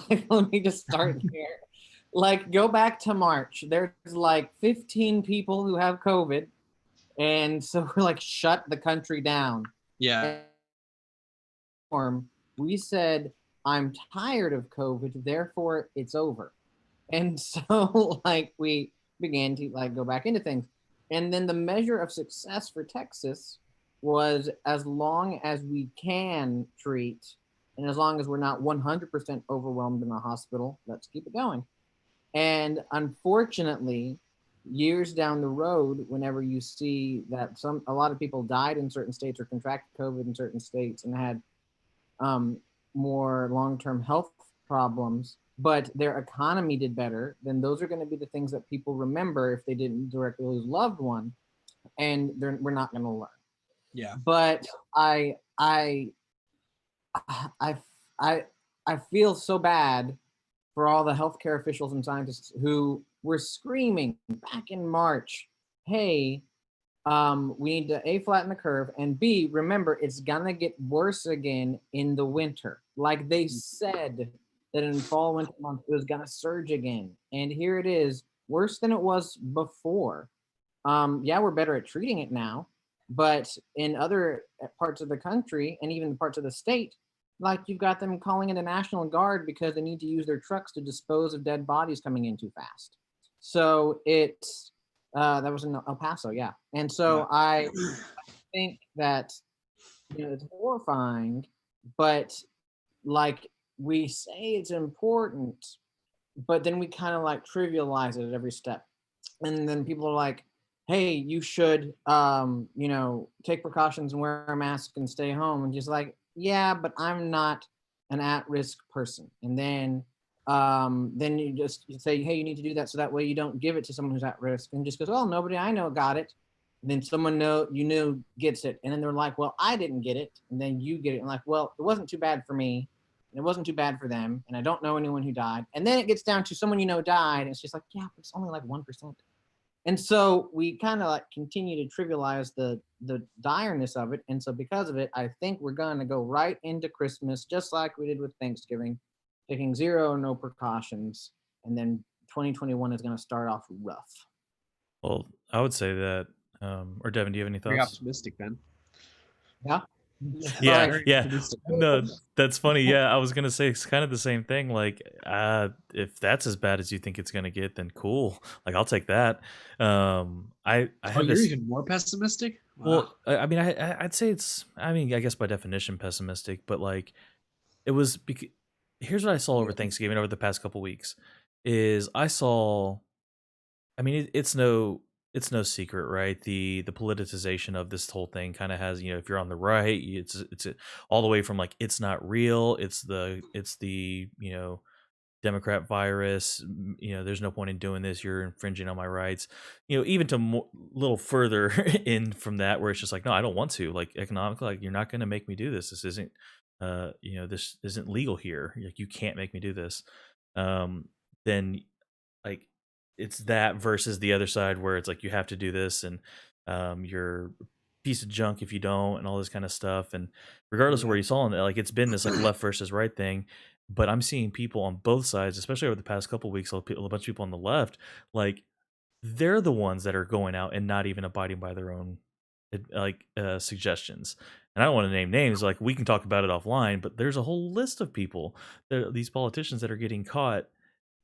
Let me just start here. Like, go back to March. There's like 15 people who have COVID, and so we're like, shut the country down. Yeah. We said, I'm tired of COVID, therefore it's over. And so like we began to like go back into things. And then the measure of success for Texas was as long as we can treat and as long as we're not 100% overwhelmed in the hospital, let's keep it going. And unfortunately, years down the road, whenever you see that a lot of people died in certain states or contracted COVID in certain states and had more long-term health problems, but their economy did better, then those are going to be the things that people remember if they didn't directly lose a loved one, and we're not going to learn. Yeah. But I feel so bad for all the healthcare officials and scientists who were screaming back in March, "Hey, we need to A, flatten the curve, and B, remember, it's gonna get worse again in the winter." Like they said that in fall, winter months, it was gonna surge again. And here it is, worse than it was before. Yeah, we're better at treating it now, but in other parts of the country and even parts of the state, like you've got them calling in the National Guard because they need to use their trucks to dispose of dead bodies coming in too fast. So it's that was in El Paso, yeah. And so Yeah. I think that it's horrifying, but like we say it's important, but then we kind of like trivialize it at every step. And then people are like, "Hey, you should take precautions and wear a mask and stay home." And just like, yeah, but I'm not an at-risk person. And then you say, "Hey, you need to do that so that way you don't give it to someone who's at risk." And just goes, "Oh, nobody I know got it." And then someone gets it, and then they're like, "Well, I didn't get it," and then you get it, and like, "Well, it wasn't too bad for me, and it wasn't too bad for them, and I don't know anyone who died." And then it gets down to someone died, and it's just like, yeah, but it's only like 1%. And so we kind of like continue to trivialize the direness of it. And so because of it, I think we're going to go right into Christmas, just like we did with Thanksgiving, taking no precautions. And then 2021 is going to start off rough. Well, I would say that, or Devin, do you have any Very thoughts? optimistic then. Yeah. Yeah, Very yeah. optimistic. No, that's funny. Yeah, I was gonna say it's kind of the same thing. Like, if that's as bad as you think it's gonna get, then cool. Like, I'll take that. I Oh, have you're this. even more pessimistic? Wow. Well, I mean, I'd say it's. I mean, I guess by definition pessimistic, but like, it was. Here's what I saw over Thanksgiving over the past couple weeks. Is I saw. I mean, it's no secret, right? The politicization of this whole thing kind of has, if you're on the right, all the way from like it's not real, it's the Democrat virus. There's no point in doing this. You're infringing on my rights. Even to little further in from that, where it's just like, no, I don't want to. Like economically, like you're not going to make me do this. This isn't, this isn't legal here. Like you can't make me do this. Then like it's that versus the other side where it's like you have to do this and you're a piece of junk if you don't and all this kind of stuff. And regardless of where you saw it, like it's been this like left versus right thing. But I'm seeing people on both sides, especially over the past couple weeks, a bunch of people on the left, like they're the ones that are going out and not even abiding by their own suggestions. And I don't want to name names, like we can talk about it offline, but there's a whole list of people that these politicians that are getting caught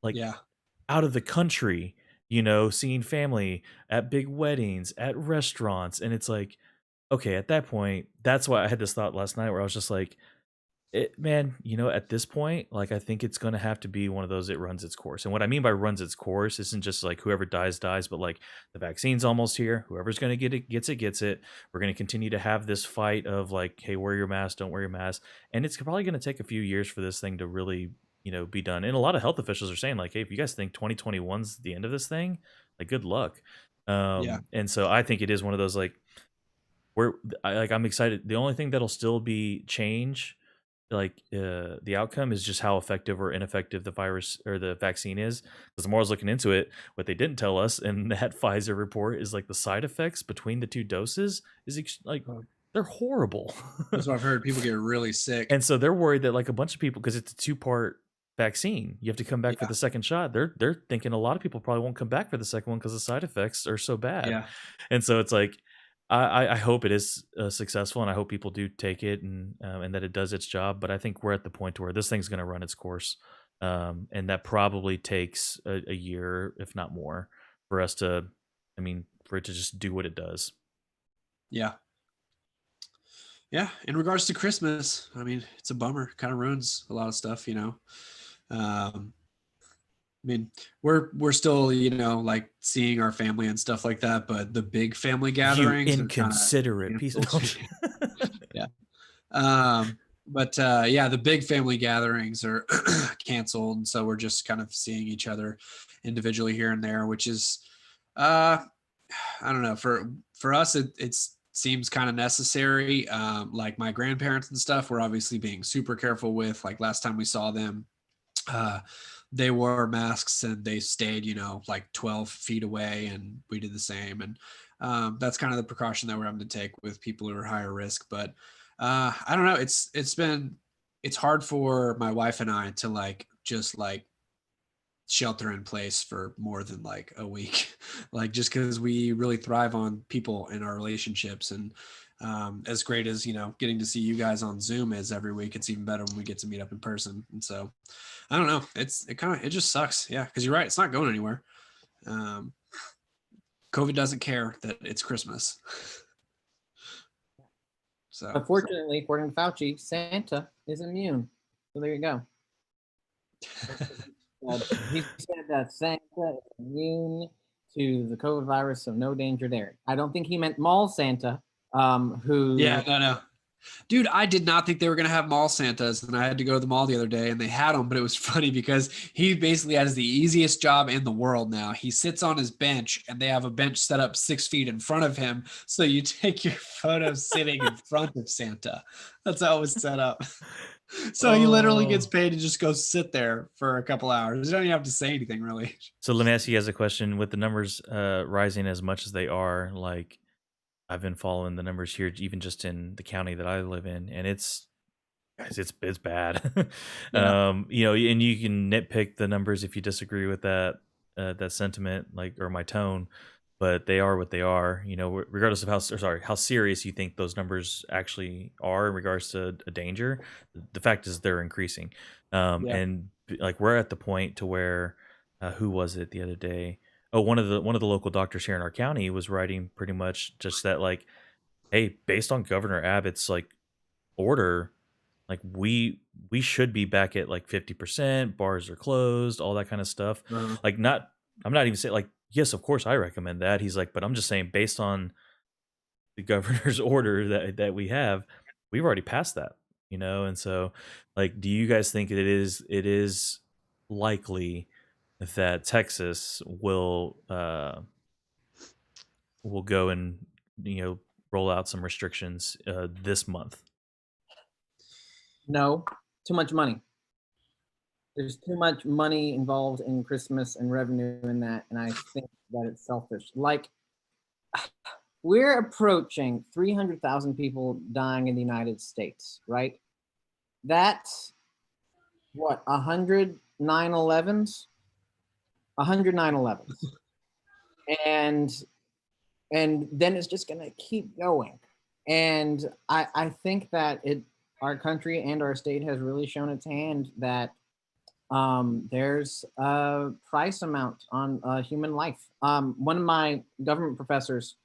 like Yeah. out of the country, seeing family at big weddings, at restaurants. And it's like, okay, at that point, that's why I had this thought last night where I was just like, man, at this point, like I think it's going to have to be one of those, it runs its course. And what I mean by runs its course isn't just like whoever dies dies, but like the vaccine's almost here. Whoever's going to get it gets it. We're going to continue to have this fight of like, hey, wear your mask, don't wear your mask. And it's probably going to take a few years for this thing to really, be done. And a lot of health officials are saying like, hey, if you guys think 2021's the end of this thing, like good luck. Yeah. And so I think it is one of those like I'm excited. The only thing that'll still be change the outcome is just how effective or ineffective the virus or the vaccine is. Because the more I was looking into it, what they didn't tell us in that Pfizer report is like the side effects between the two doses is they're horrible. That's what I've heard. People get really sick. And so they're worried that like a bunch of people, because it's a 2-part vaccine, you have to come back for Yeah. the second shot. They're thinking a lot of people probably won't come back for the second one because the side effects are so bad. Yeah. And so it's like I hope it is successful, and I hope people do take it and that it does its job. But I think we're at the point where this thing's going to run its course, and that probably takes a year, if not more, for us to, for it to just do what it does. Yeah. Yeah. In regards to Christmas, I mean, it's a bummer. Kind of ruins a lot of stuff, I mean, we're still, like seeing our family and stuff like that, but the big family gatherings, You are kinda inconsiderate piece of canceled. Yeah. But yeah, the big family gatherings are canceled, and so we're just kind of seeing each other individually here and there, which is, I don't know, for us, it seems kind of necessary. Like my grandparents and stuff, we're obviously being super careful with. Like last time we saw them, they wore masks and they stayed, like 12 feet away, and we did the same. And that's kind of the precaution that we're having to take with people who are higher risk. But I don't know. It's hard for my wife and I to like just like shelter in place for more than like a week, like just because we really thrive on people in our relationships. And as great as getting to see you guys on Zoom is every week, it's even better when we get to meet up in person. And so I don't know, it just sucks. Yeah, because you're right, it's not going anywhere. COVID doesn't care that it's Christmas. So Unfortunately, according to Fauci, Santa is immune. So there you go. He said that Santa is immune to the COVID virus, so no danger there. I don't think he meant mall Santa, who. Yeah, no. Dude, I did not think they were going to have mall Santas, and I had to go to the mall the other day and they had them, but it was funny because he basically has the easiest job in the world now. He sits on his bench and they have a bench set up 6 feet in front of him. So you take your photo sitting in front of Santa. That's how it was set up. So he literally gets paid to just go sit there for a couple hours. You don't even have to say anything really. So let me ask you guys a question. With the numbers rising as much as they are, like I've been following the numbers here, even just in the county that I live in, and it's bad. Yeah. And you can nitpick the numbers if you disagree with that sentiment, like, or my tone, but they are what they are. Regardless of how serious you think those numbers actually are in regards to a danger, the fact is they're increasing. And like we're at the point to where, who was it the other day? Oh, one of the local doctors here in our county was writing pretty much just that, like, hey, based on Governor Abbott's like order, like we should be back at like 50%, bars are closed, all that kind of stuff. Like I'm not even saying like, yes, of course I recommend that. He's like, but I'm just saying based on the governor's order that we have, we've already passed that, and so like, do you guys think it is likely that Texas will go and roll out some restrictions this month? No, too much money. There's too much money involved in Christmas and revenue in that, and I think that it's selfish. Like, we're approaching 300,000 people dying in the United States, right? That's what, 100 9/11s? 100 9/11s. and then it's just gonna keep going. And I think that our country and our state has really shown its hand that there's a price amount on human life. One of my government professors,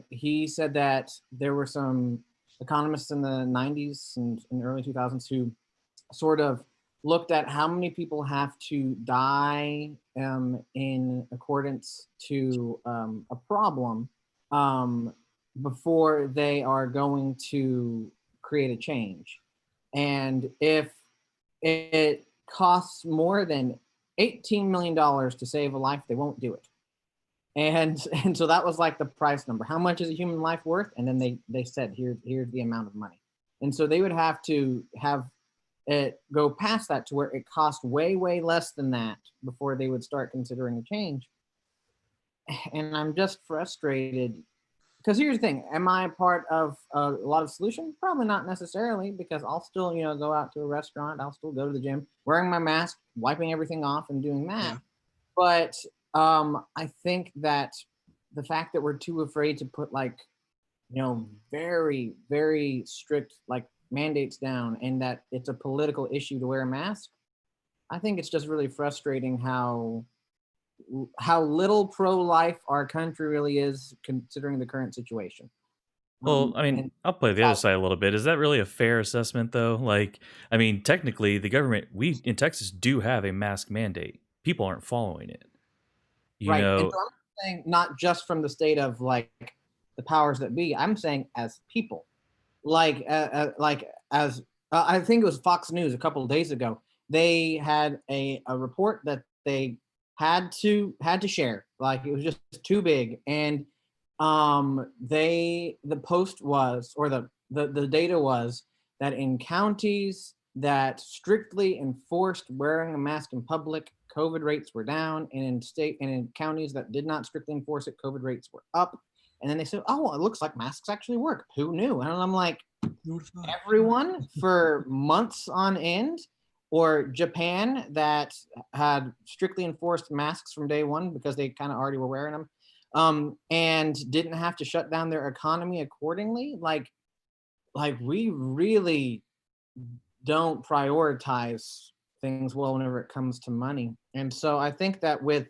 he said that there were some economists in the 90s and in the early 2000s who sort of looked at how many people have to die in accordance to a problem um, before they are going to create a change. And if it costs more than $18 million to save a life, they won't do it. And so that was like the price number. How much is a human life worth? And then they said, here's the amount of money. And so they would have to have it go past that to where it cost way less than that before they would start considering a change. And I'm just frustrated because here's the thing: am I a part of a lot of solution? Probably not necessarily, because I'll still go out to a restaurant, I'll still go to the gym wearing my mask, wiping everything off and doing that. Yeah. But I think that the fact that we're too afraid to put very strict mandates down, and that it's a political issue to wear a mask, I think it's just really frustrating how little pro-life our country really is, considering the current situation. Well, I mean, And I'll play the other side a little bit. Is that really a fair assessment, though? Like, I mean, technically, the government, we in Texas do have a mask mandate. People aren't following it. You right. And know, so I'm saying not just from the state of the powers that be. I'm saying as people, as I think it was Fox News a couple of days ago. They had a report that they had to share. Like, it was just too big, and the post was, or the data was, that in counties that strictly enforced wearing a mask in public, COVID rates were down, and in counties that did not strictly enforce it, COVID rates were up. And then they said, oh, it looks like masks actually work. Who knew? And I'm like, everyone for months on end. Or Japan, that had strictly enforced masks from day one because they kind of already were wearing them, and didn't have to shut down their economy accordingly. Like we really don't prioritize things well whenever it comes to money. And so I think that with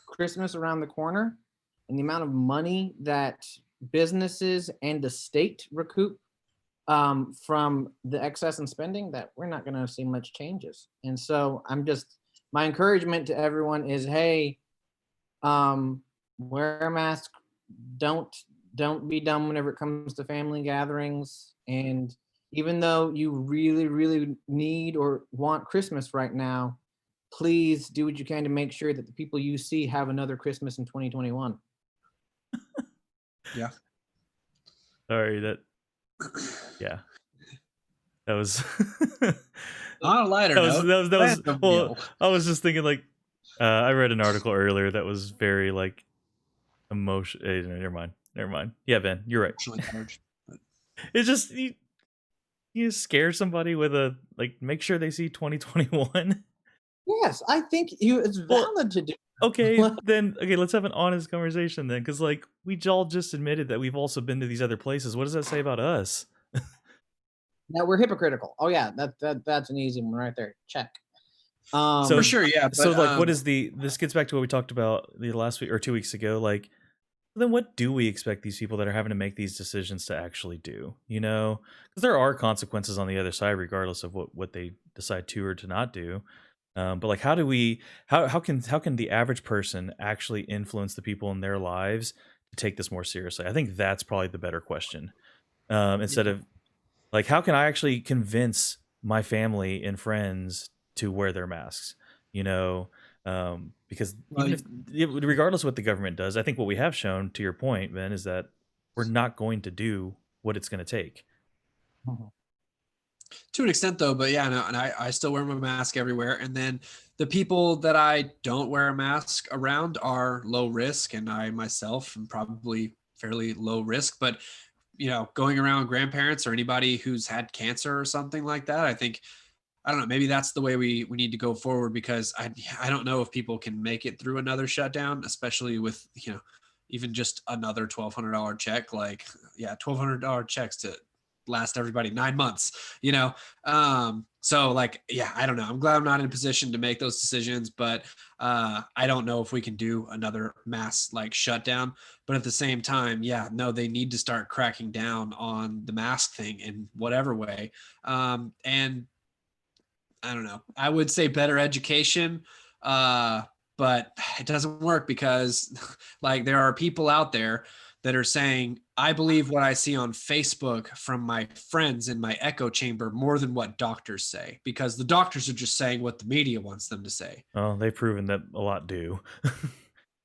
Christmas around the corner and the amount of money that businesses and the state recoup from the excess in spending, that we're not going to see much changes. And so my encouragement to everyone is, hey, wear a mask. Don't be dumb whenever it comes to family gatherings. And even though you really need or want Christmas right now, please do what you can to make sure that the people you see have another Christmas in 2021. Yeah. sorry, yeah. That was On a lighter note, that was well, I was just thinking, like, I read an article earlier that was very emotion. Never mind. Yeah, Ben, you're right. It's just you scare somebody with a make sure they see 2021. Yes, I think it's valid to do. Okay, let's have an honest conversation then, because we all just admitted that we've also been to these other places. What does that say about us? That we're hypocritical. Oh yeah, that's an easy one right there. Check. So for sure, yeah. But, what is this gets back to what we talked about the last week or 2 weeks ago. Then what do we expect these people that are having to make these decisions to actually do? Because there are consequences on the other side, regardless of what they decide to or to not do. But how can the average person actually influence the people in their lives to take this more seriously? I think that's probably the better question. Instead of how can I actually convince my family and friends to wear their masks? Because regardless of what the government does, I think what we have shown, to your point, Ben, is that we're not going to do what it's going to take. To an extent, though, but yeah, no, and I still wear my mask everywhere. And then the people that I don't wear a mask around are low risk, and I myself am probably fairly low risk. But going around grandparents or anybody who's had cancer or something like that, I think I don't know. Maybe that's the way we need to go forward, because I don't know if people can make it through another shutdown, especially with, even just another $1,200 check. Like, yeah, $1,200 checks to last everybody 9 months. So like, yeah, I don't know. I'm glad I'm not in a position to make those decisions, but I don't know if we can do another mass like shutdown. But at the same time, yeah, no, they need to start cracking down on the mask thing in whatever way. And I don't know. I would say better education, but it doesn't work because, like, there are people out there that are saying, I believe what I see on Facebook from my friends in my echo chamber more than what doctors say, because the doctors are just saying what the media wants them to say. Well, they've proven that a lot do.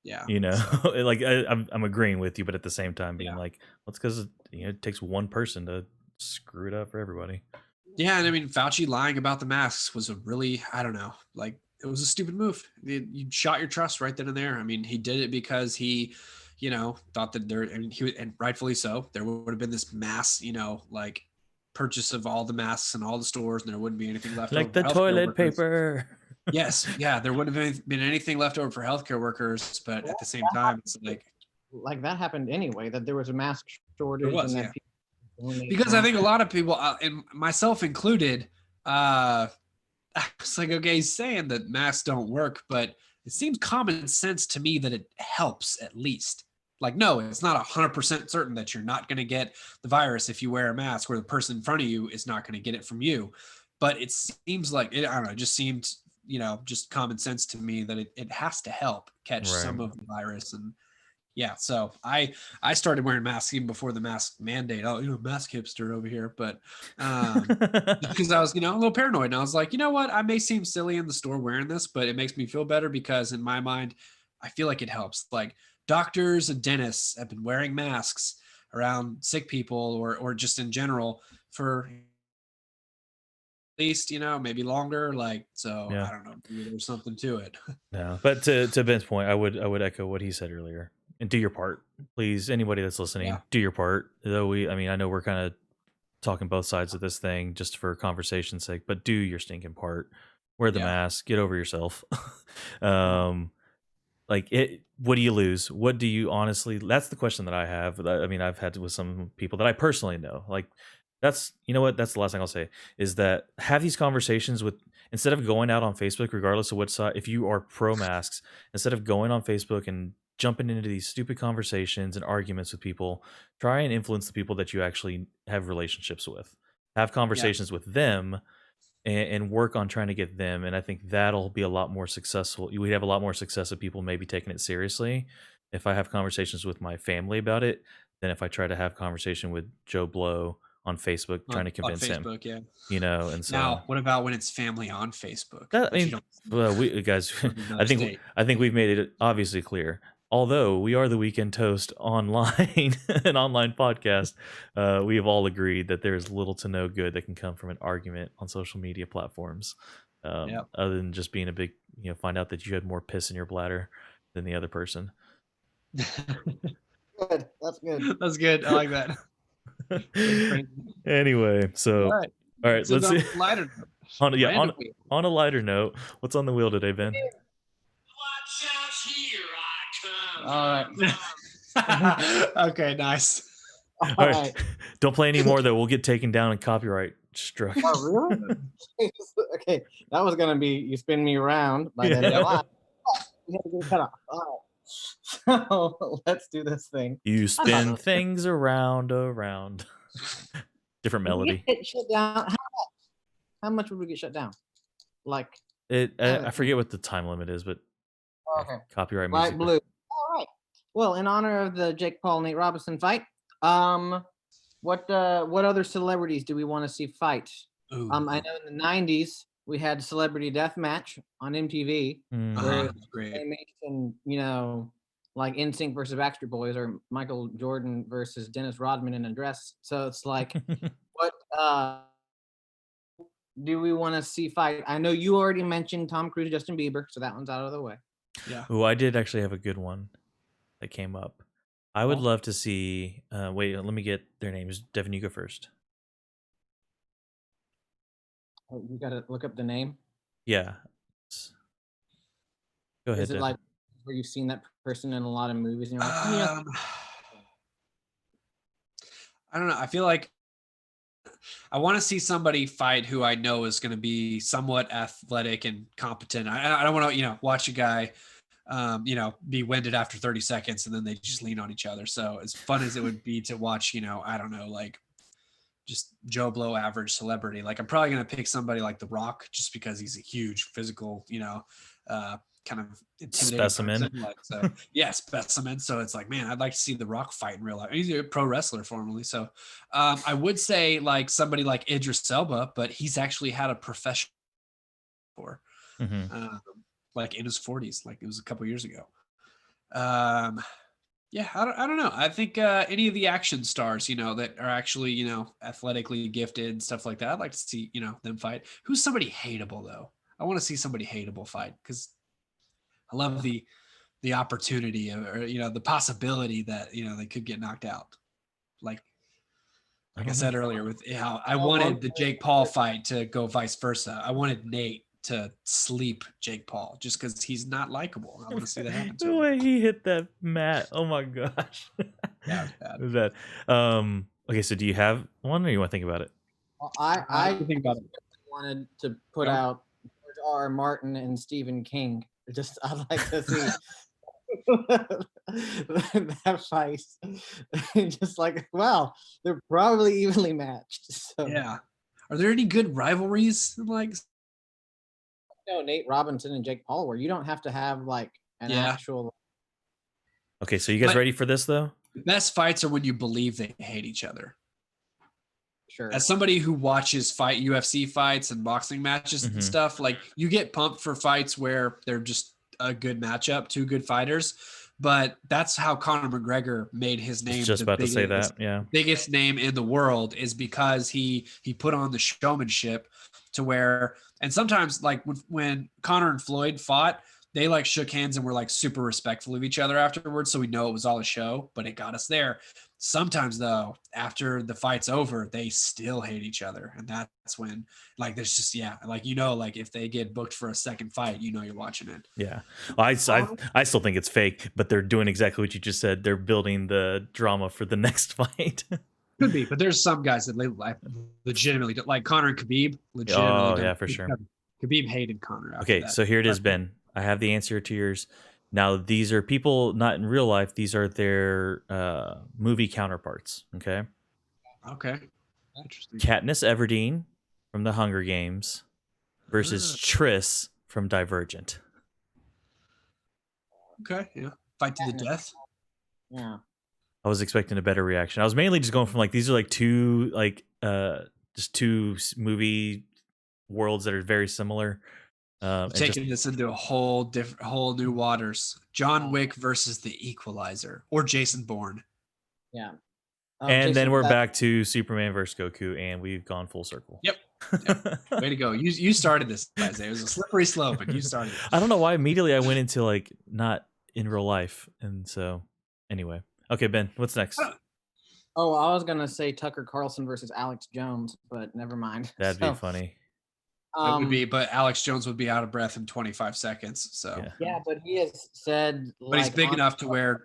Yeah. So. Like I'm agreeing with you, but at the same time being Yeah. like, well, it's because it takes one person to screw it up for everybody. Yeah, and I mean, Fauci lying about the masks was a really, I don't know, like, it was a stupid move. You shot your trust right then and there. I mean, he did it because he, thought that there, and and rightfully so, there would have been this mass, like, purchase of all the masks in all the stores, and there wouldn't be anything left Like over the for healthcare toilet workers. paper. Yes, yeah, there wouldn't have been anything left over for healthcare workers, but at the same time, it's like that happened anyway. That there was a mask shortage, was, and yeah. that people donate Because I masks. think a lot of people, and myself included, it's like, okay, he's saying that masks don't work, but it seems common sense to me that it helps at least. Like, no, it's not 100% certain that you're not going to get the virus if you wear a mask, or the person in front of you is not going to get it from you. But it seems like, I don't know, it just seemed, just common sense to me that it has to help catch Right. some of the virus. And yeah, so I started wearing masks even before the mask mandate. Oh, mask hipster over here, but because I was, a little paranoid, and I was like, you know what, I may seem silly in the store wearing this, but it makes me feel better, because in my mind, I feel like it helps. Like, doctors and dentists have been wearing masks around sick people, or just in general, for at least, maybe longer. Like, so Yeah. I don't know, maybe there's something to it. No, but to Ben's point, I would echo what he said earlier, and do your part, please. Anybody that's listening, Yeah. do your part. Though I know we're kind of talking both sides of this thing just for conversation's sake, but do your stinking part. Wear the Yeah. mask. Get over yourself. Like it. What do you lose? What do you honestly? That's the question that I have. I mean, I've had with some people that I personally know. Like, that's what. That's the last thing I'll say is that have these conversations with, instead of going out on Facebook, regardless of what side. If you are pro masks, instead of going on Facebook and jumping into these stupid conversations and arguments with people, try and influence the people that you actually have relationships with. Have conversations with them and work on trying to get them. And I think that'll be a lot more successful. We'd have a lot more success of people maybe taking it seriously if I have conversations with my family about it than if I try to have conversation with Joe Blow on Facebook trying to On convince him. Facebook, yeah. And so Now, what about when it's family on Facebook? that, I But you mean, don't. well, we guys, From another state. I think we've made it obviously clear. Although we are the Weekend Toast online, an online podcast, we have all agreed that there is little to no good that can come from an argument on social media platforms, Yep. other than just being a big, find out that you had more piss in your bladder than the other person. Good. That's good. That's good. I like that. Anyway, so All right. let's on see. a lighter note. On Wheel. on a lighter note, what's on the wheel today, Ben? All right. Okay, nice. All All right. right. Don't play anymore, though. We'll get taken down and copyright struck. Oh, really? Okay, that was gonna be you spin me around, but then Yeah. you had to get cut off. All right. So let's do this thing. You I'm spin not- things around. Different Did we melody. get shut down? How much would we get shut down? Like I forget what the time limit is, but okay. copyright Light music. blue. All right. Well, in honor of the Jake Paul Nate Robinson fight, what other celebrities do we want to see fight? Ooh. I know in the '90s we had Celebrity Deathmatch on MTV, where great. they made some, like NSYNC versus Backstreet Boys, or Michael Jordan versus Dennis Rodman in a dress. So it's like, what do we want to see fight? I know you already mentioned Tom Cruise, Justin Bieber, so that one's out of the way. Yeah. Oh, I did actually have a good one that came up. I would love to see. Wait, let me get their names. Devin, you go first. Oh, you gotta look up the name. Yeah. Go ahead, Is it Devin. like where you've seen that person in a lot of movies and you're like, oh yeah, I don't know. I feel like I want to see somebody fight who I know is going to be somewhat athletic and competent. I don't want to, watch a guy, be winded after 30 seconds and then they just lean on each other. So as fun as it would be to watch, I don't know, like just Joe Blow average celebrity. Like I'm probably going to pick somebody like The Rock just because he's a huge physical, kind of intimidating Specimen. person. Like, so yeah, specimen. So it's like, man, I'd like to see The Rock fight in real life. He's a pro wrestler formerly. So I would say like somebody like Idris Elba, but he's actually had a professional for like in his 40s, like it was a couple years ago. Yeah, I don't know. I think any of the action stars, that are actually, athletically gifted and stuff like that, I'd like to see, them fight. Who's somebody hateable though? I want to see somebody hateable fight because I love the opportunity or the possibility that they could get knocked out. Like I said earlier, with how I wanted the Jake Paul fight to go vice versa. I wanted Nate to sleep Jake Paul just because he's not likable. I want to see that happen to The him. way he hit that mat. Oh my gosh. Yeah, it was bad. It was bad. Okay, so do you have one or you want to think about it? well, I I think about it. wanted to put Go. out George R. R. Martin and Stephen King. Just I'd like to see that fight. Just like, well, they're probably evenly matched. So Yeah. Are there any good rivalries? Like, Nate Robinson and Jake Paul, where you don't have to have like an Yeah. actual. Okay, so you guys But- ready for this though? the best fights are when you believe they hate each other. Sure. As somebody who watches UFC fights and boxing matches Mhm. and stuff, like you get pumped for fights where they're just a good matchup, two good fighters. But that's how Conor McGregor made his name. I was just about to say that. Yeah. Biggest name in the world is because he put on the showmanship to where, and sometimes like when Conor and Floyd fought, they like shook hands and were like super respectful of each other afterwards. So we know it was all a show, but it got us there. Sometimes though, after the fight's over, they still hate each other. And that's when like, there's just, like, like if they get booked for a second fight, you're watching it. Yeah. Well, I still think it's fake, but they're doing exactly what you just said. They're building the drama for the next fight. Could be, but there's some guys that legitimately like Conor and Khabib. Legitimately, Oh, don't- yeah, for sure. Khabib hated Conor. After Okay, that. so here it is, Ben. I have the answer to yours. Now, these are people not in real life. These are their movie counterparts. Okay. Okay, interesting. Katniss Everdeen from The Hunger Games versus Triss from Divergent. Okay, yeah, fight to the death. Yeah. I was expecting a better reaction. I was mainly just going from like these are like two movie worlds that are very similar. Taking this into a whole new waters. John Wick versus the Equalizer or Jason Bourne. Yeah. And then we're back to Superman versus Goku, and we've gone full circle. Yep. Way to go! You started this, Isaiah. It was a slippery slope, and you started it. I don't know why immediately I went into like not in real life, and so anyway. Okay, Ben, what's next? Oh, I was gonna say Tucker Carlson versus Alex Jones, but never mind. That'd be funny. It would be, but Alex Jones would be out of breath in 25 seconds. So yeah, but he has said, but he's big enough to where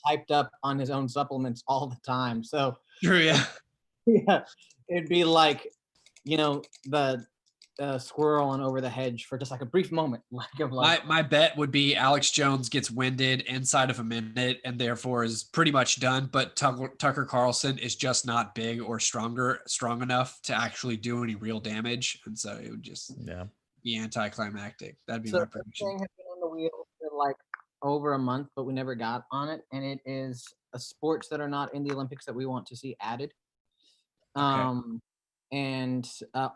hyped up on his own supplements all the time. So true, yeah. yeah, it'd be like, the squirrel on Over the Hedge for just like a brief moment. My bet would be Alex Jones gets winded inside of a minute and therefore is pretty much done. But Tucker Carlson is just not big or strong enough to actually do any real damage, and so it would just be anticlimactic. That'd be my prediction. Thing has been on the wheel for like over a month, but we never got on it, and it is sports that are not in the Olympics that we want to see added. And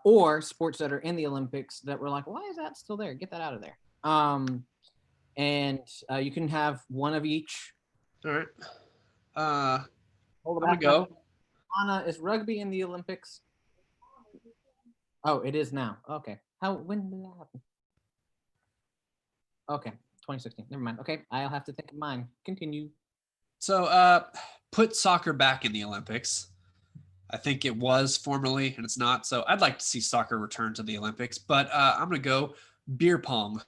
or sports that are in the Olympics that we're like, why is that still there? Get that out of there. And you can have one of each. All right. I'm gonna go. Anna, is rugby in the Olympics? Oh, it is now. Okay. When did that happen? Okay, 2016. Never mind. Okay, I'll have to think of mine. Continue. So put soccer back in the Olympics. I think it was formerly, and it's not. So I'd like to see soccer return to the Olympics, but I'm gonna go beer pong.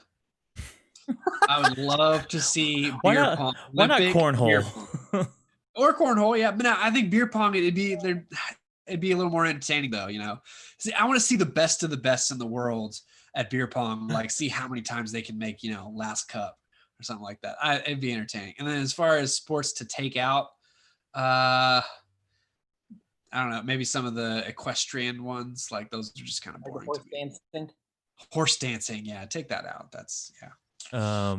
I would love to see Why beer not? pong, Why not Olympic beer cornhole? pong, or cornhole. Yeah, but no, I think beer pong it'd be there. It'd be a little more entertaining though. See, I want to see the best of the best in the world at beer pong. Like, see how many times they can make last cup or something like that. It'd be entertaining. And then as far as sports to take out, uh, I don't know, maybe some of the equestrian ones, like those are just kind of Like the boring horse to me. dancing. Horse dancing, yeah, take that out. That's yeah.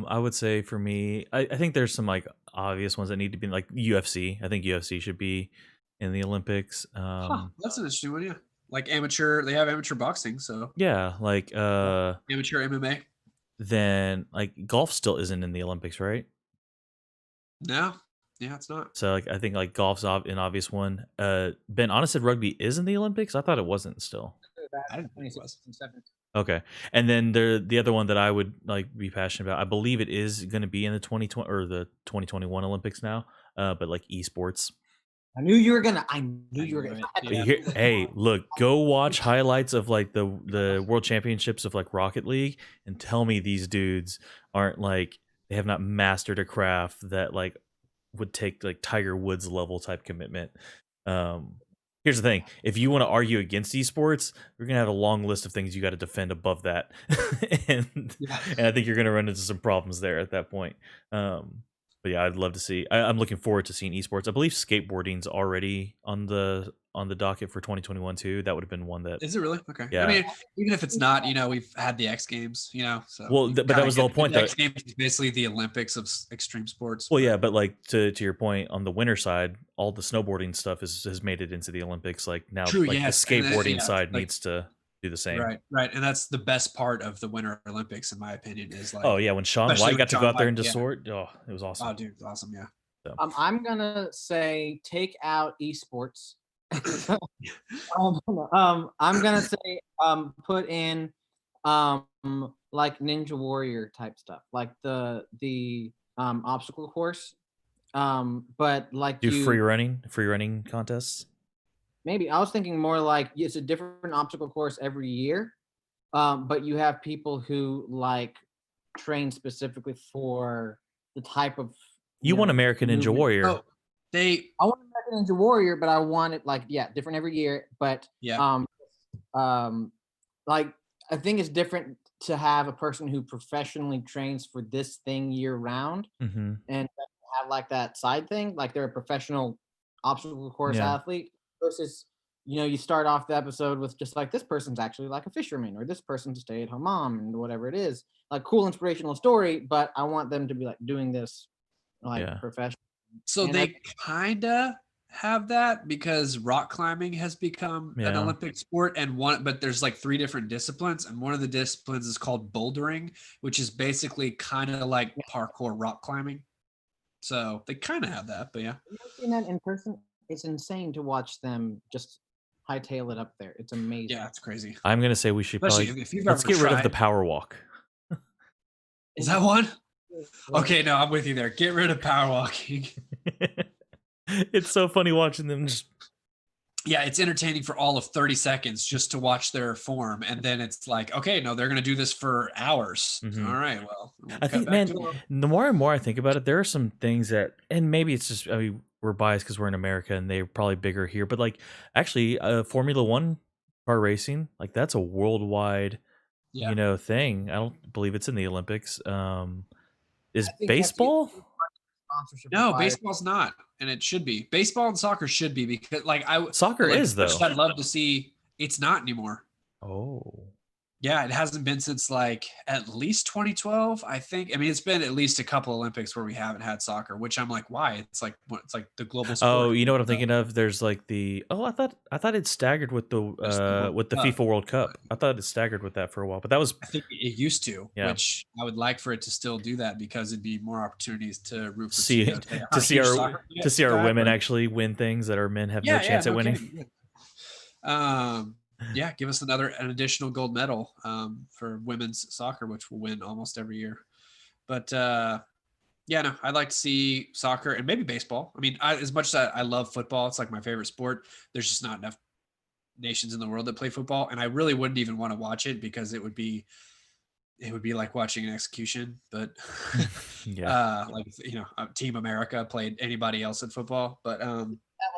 I would say for me, I think there's some like obvious ones that need to be like UFC. I think UFC should be in the Olympics. That's an interesting one, yeah. Like amateur, they have amateur boxing, so Yeah, like amateur MMA. then like golf still isn't in the Olympics, right? No, yeah, it's not. So like I think like golf's an obvious one. Ben Honest said rugby is in the Olympics. I thought it wasn't still. I didn't think it was. 26 Okay, and then the other one that I would like be passionate about, I believe it is going to be in the 2020 or the 2021 Olympics now. But like esports. I knew you were gonna. I knew you were knew gonna. it, yeah. Hey, look, go watch highlights of like the world championships of like Rocket League and tell me these dudes aren't like they have not mastered a craft that like would take like Tiger Woods level type commitment. Here's the thing: if you want to argue against esports, you're gonna have a long list of things you got to defend above that, and Yeah. and I think you're gonna run into some problems there at that point. But yeah, I'd love to see. I'm looking forward to seeing esports. I believe skateboarding's already on the docket for 2021 too. That would have been one that. Is it really? Okay. Yeah. I mean, even if it's not, we've had the X Games, so Well, you but that kinda was the get- whole point, The though. X Games is basically the Olympics of extreme sports. Well, yeah, but like to your point, on the winter side, all the snowboarding stuff has made it into the Olympics. Like now, True, like yes, the and skateboarding yeah, side like- needs to do the same. Right, and that's the best part of the Winter Olympics, in my opinion, is like. Oh yeah, when Sean especially White when got to Shaun go out there White- and just yeah. sword, oh, it was awesome. Oh, dude, it's awesome, yeah. I'm gonna say take out esports. I'm gonna say put in like Ninja Warrior type stuff, like the obstacle course. But like Do you free running contests. maybe I was thinking more like it's a different obstacle course every year, but you have people who like train specifically for the type of You want know, American Ninja movement. Warrior. Oh, they I want American Ninja Warrior, but I want it like different every year. But yeah. like I think it's different to have a person who professionally trains for this thing year round Mm-hmm. and have like that side thing, like they're a professional obstacle course Yeah. athlete versus you start off the episode with just like this person's actually like a fisherman or this person's a stay-at-home mom and whatever it is, like cool inspirational story, but I want them to be like doing this like Yeah. professional. So And they kinda have that because rock climbing has become an Yeah. Olympic sport, but there's like 3 different disciplines, and one of the disciplines is called bouldering, which is basically kind of like parkour rock climbing. So they kind of have that, but yeah. Have you ever seen that in person? It's insane to watch them just hightail it up there. It's amazing. Yeah, it's crazy. I'm gonna say we should Especially probably if you've let's ever get rid of the tried- power walk. Is that one? Okay, no, I'm with you there. Get rid of power walking. It's so funny watching them just. Yeah, it's entertaining for all of 30 seconds just to watch their form, and then it's like, okay, no, they're gonna do this for hours. Mhm. All right, well, we'll I cut think, back man, to- the more and more I think about it, there are some things that, and maybe it's just, I mean, we're biased because we're in America and they're probably bigger here, but like actually, Formula One car racing, like that's a worldwide, Yeah. thing. I don't believe it's in the Olympics. Is I think baseball? Sponsorship No, required. baseball's not, and it should be. Baseball and soccer should be because, like, Soccer like, is though. I'd love to see. It's not anymore. Oh, Yeah, it hasn't been since like at least 2012, I think. I mean, it's been at least a couple Olympics where we haven't had soccer, which I'm like, why? It's like the global sport. oh, you know what I'm thinking of? There's like the I thought it staggered with the World Cup. FIFA World Cup. I thought it staggered with that for a while, but that was I think it used to, Yeah. which I would like for it to still do that because it'd be more opportunities to root for See- teams. to see our women actually win things that our men have no chance at winning. Yeah, give us an additional gold medal for women's soccer, which we'll win almost every year. But Yeah, no, I'd like to see soccer and maybe baseball. I mean, as much as I love football, it's like my favorite sport. There's just not enough nations in the world that play football, and I really wouldn't even want to watch it because it would be like watching an execution. But Yeah. like Team America played anybody else in football, but baseball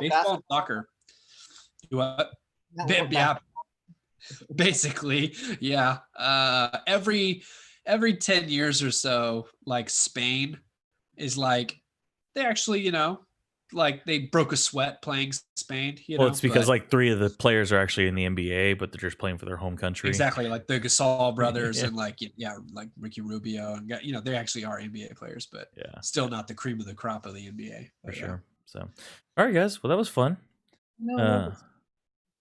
and Basketball. soccer. What? Not with Yeah, basically, yeah. Every 10 years or so, like Spain is like they actually, like they broke a sweat playing Spain, Well, it's because but like 3 of the players are actually in the NBA, but they're just playing for their home country. exactly like the Gasol brothers Yeah. and like yeah, like Ricky Rubio and they actually are NBA players, but Yeah, still not the cream of the crop of the NBA. for But yeah. sure. So, all right, guys. Well, that was fun. No, Uh,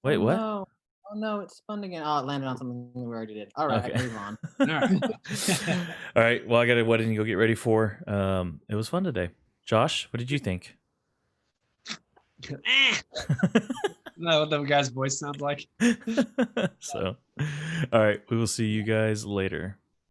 wait, oh, what? no. Oh no, it spun again. Oh, it landed on something we already did. All right, Okay. move on. All right. All right. Well, I got to wedding to go get ready for. It was fun today. Josh, what did you think? No, what the guy's voice sounds like. So, all right. We will see you guys later.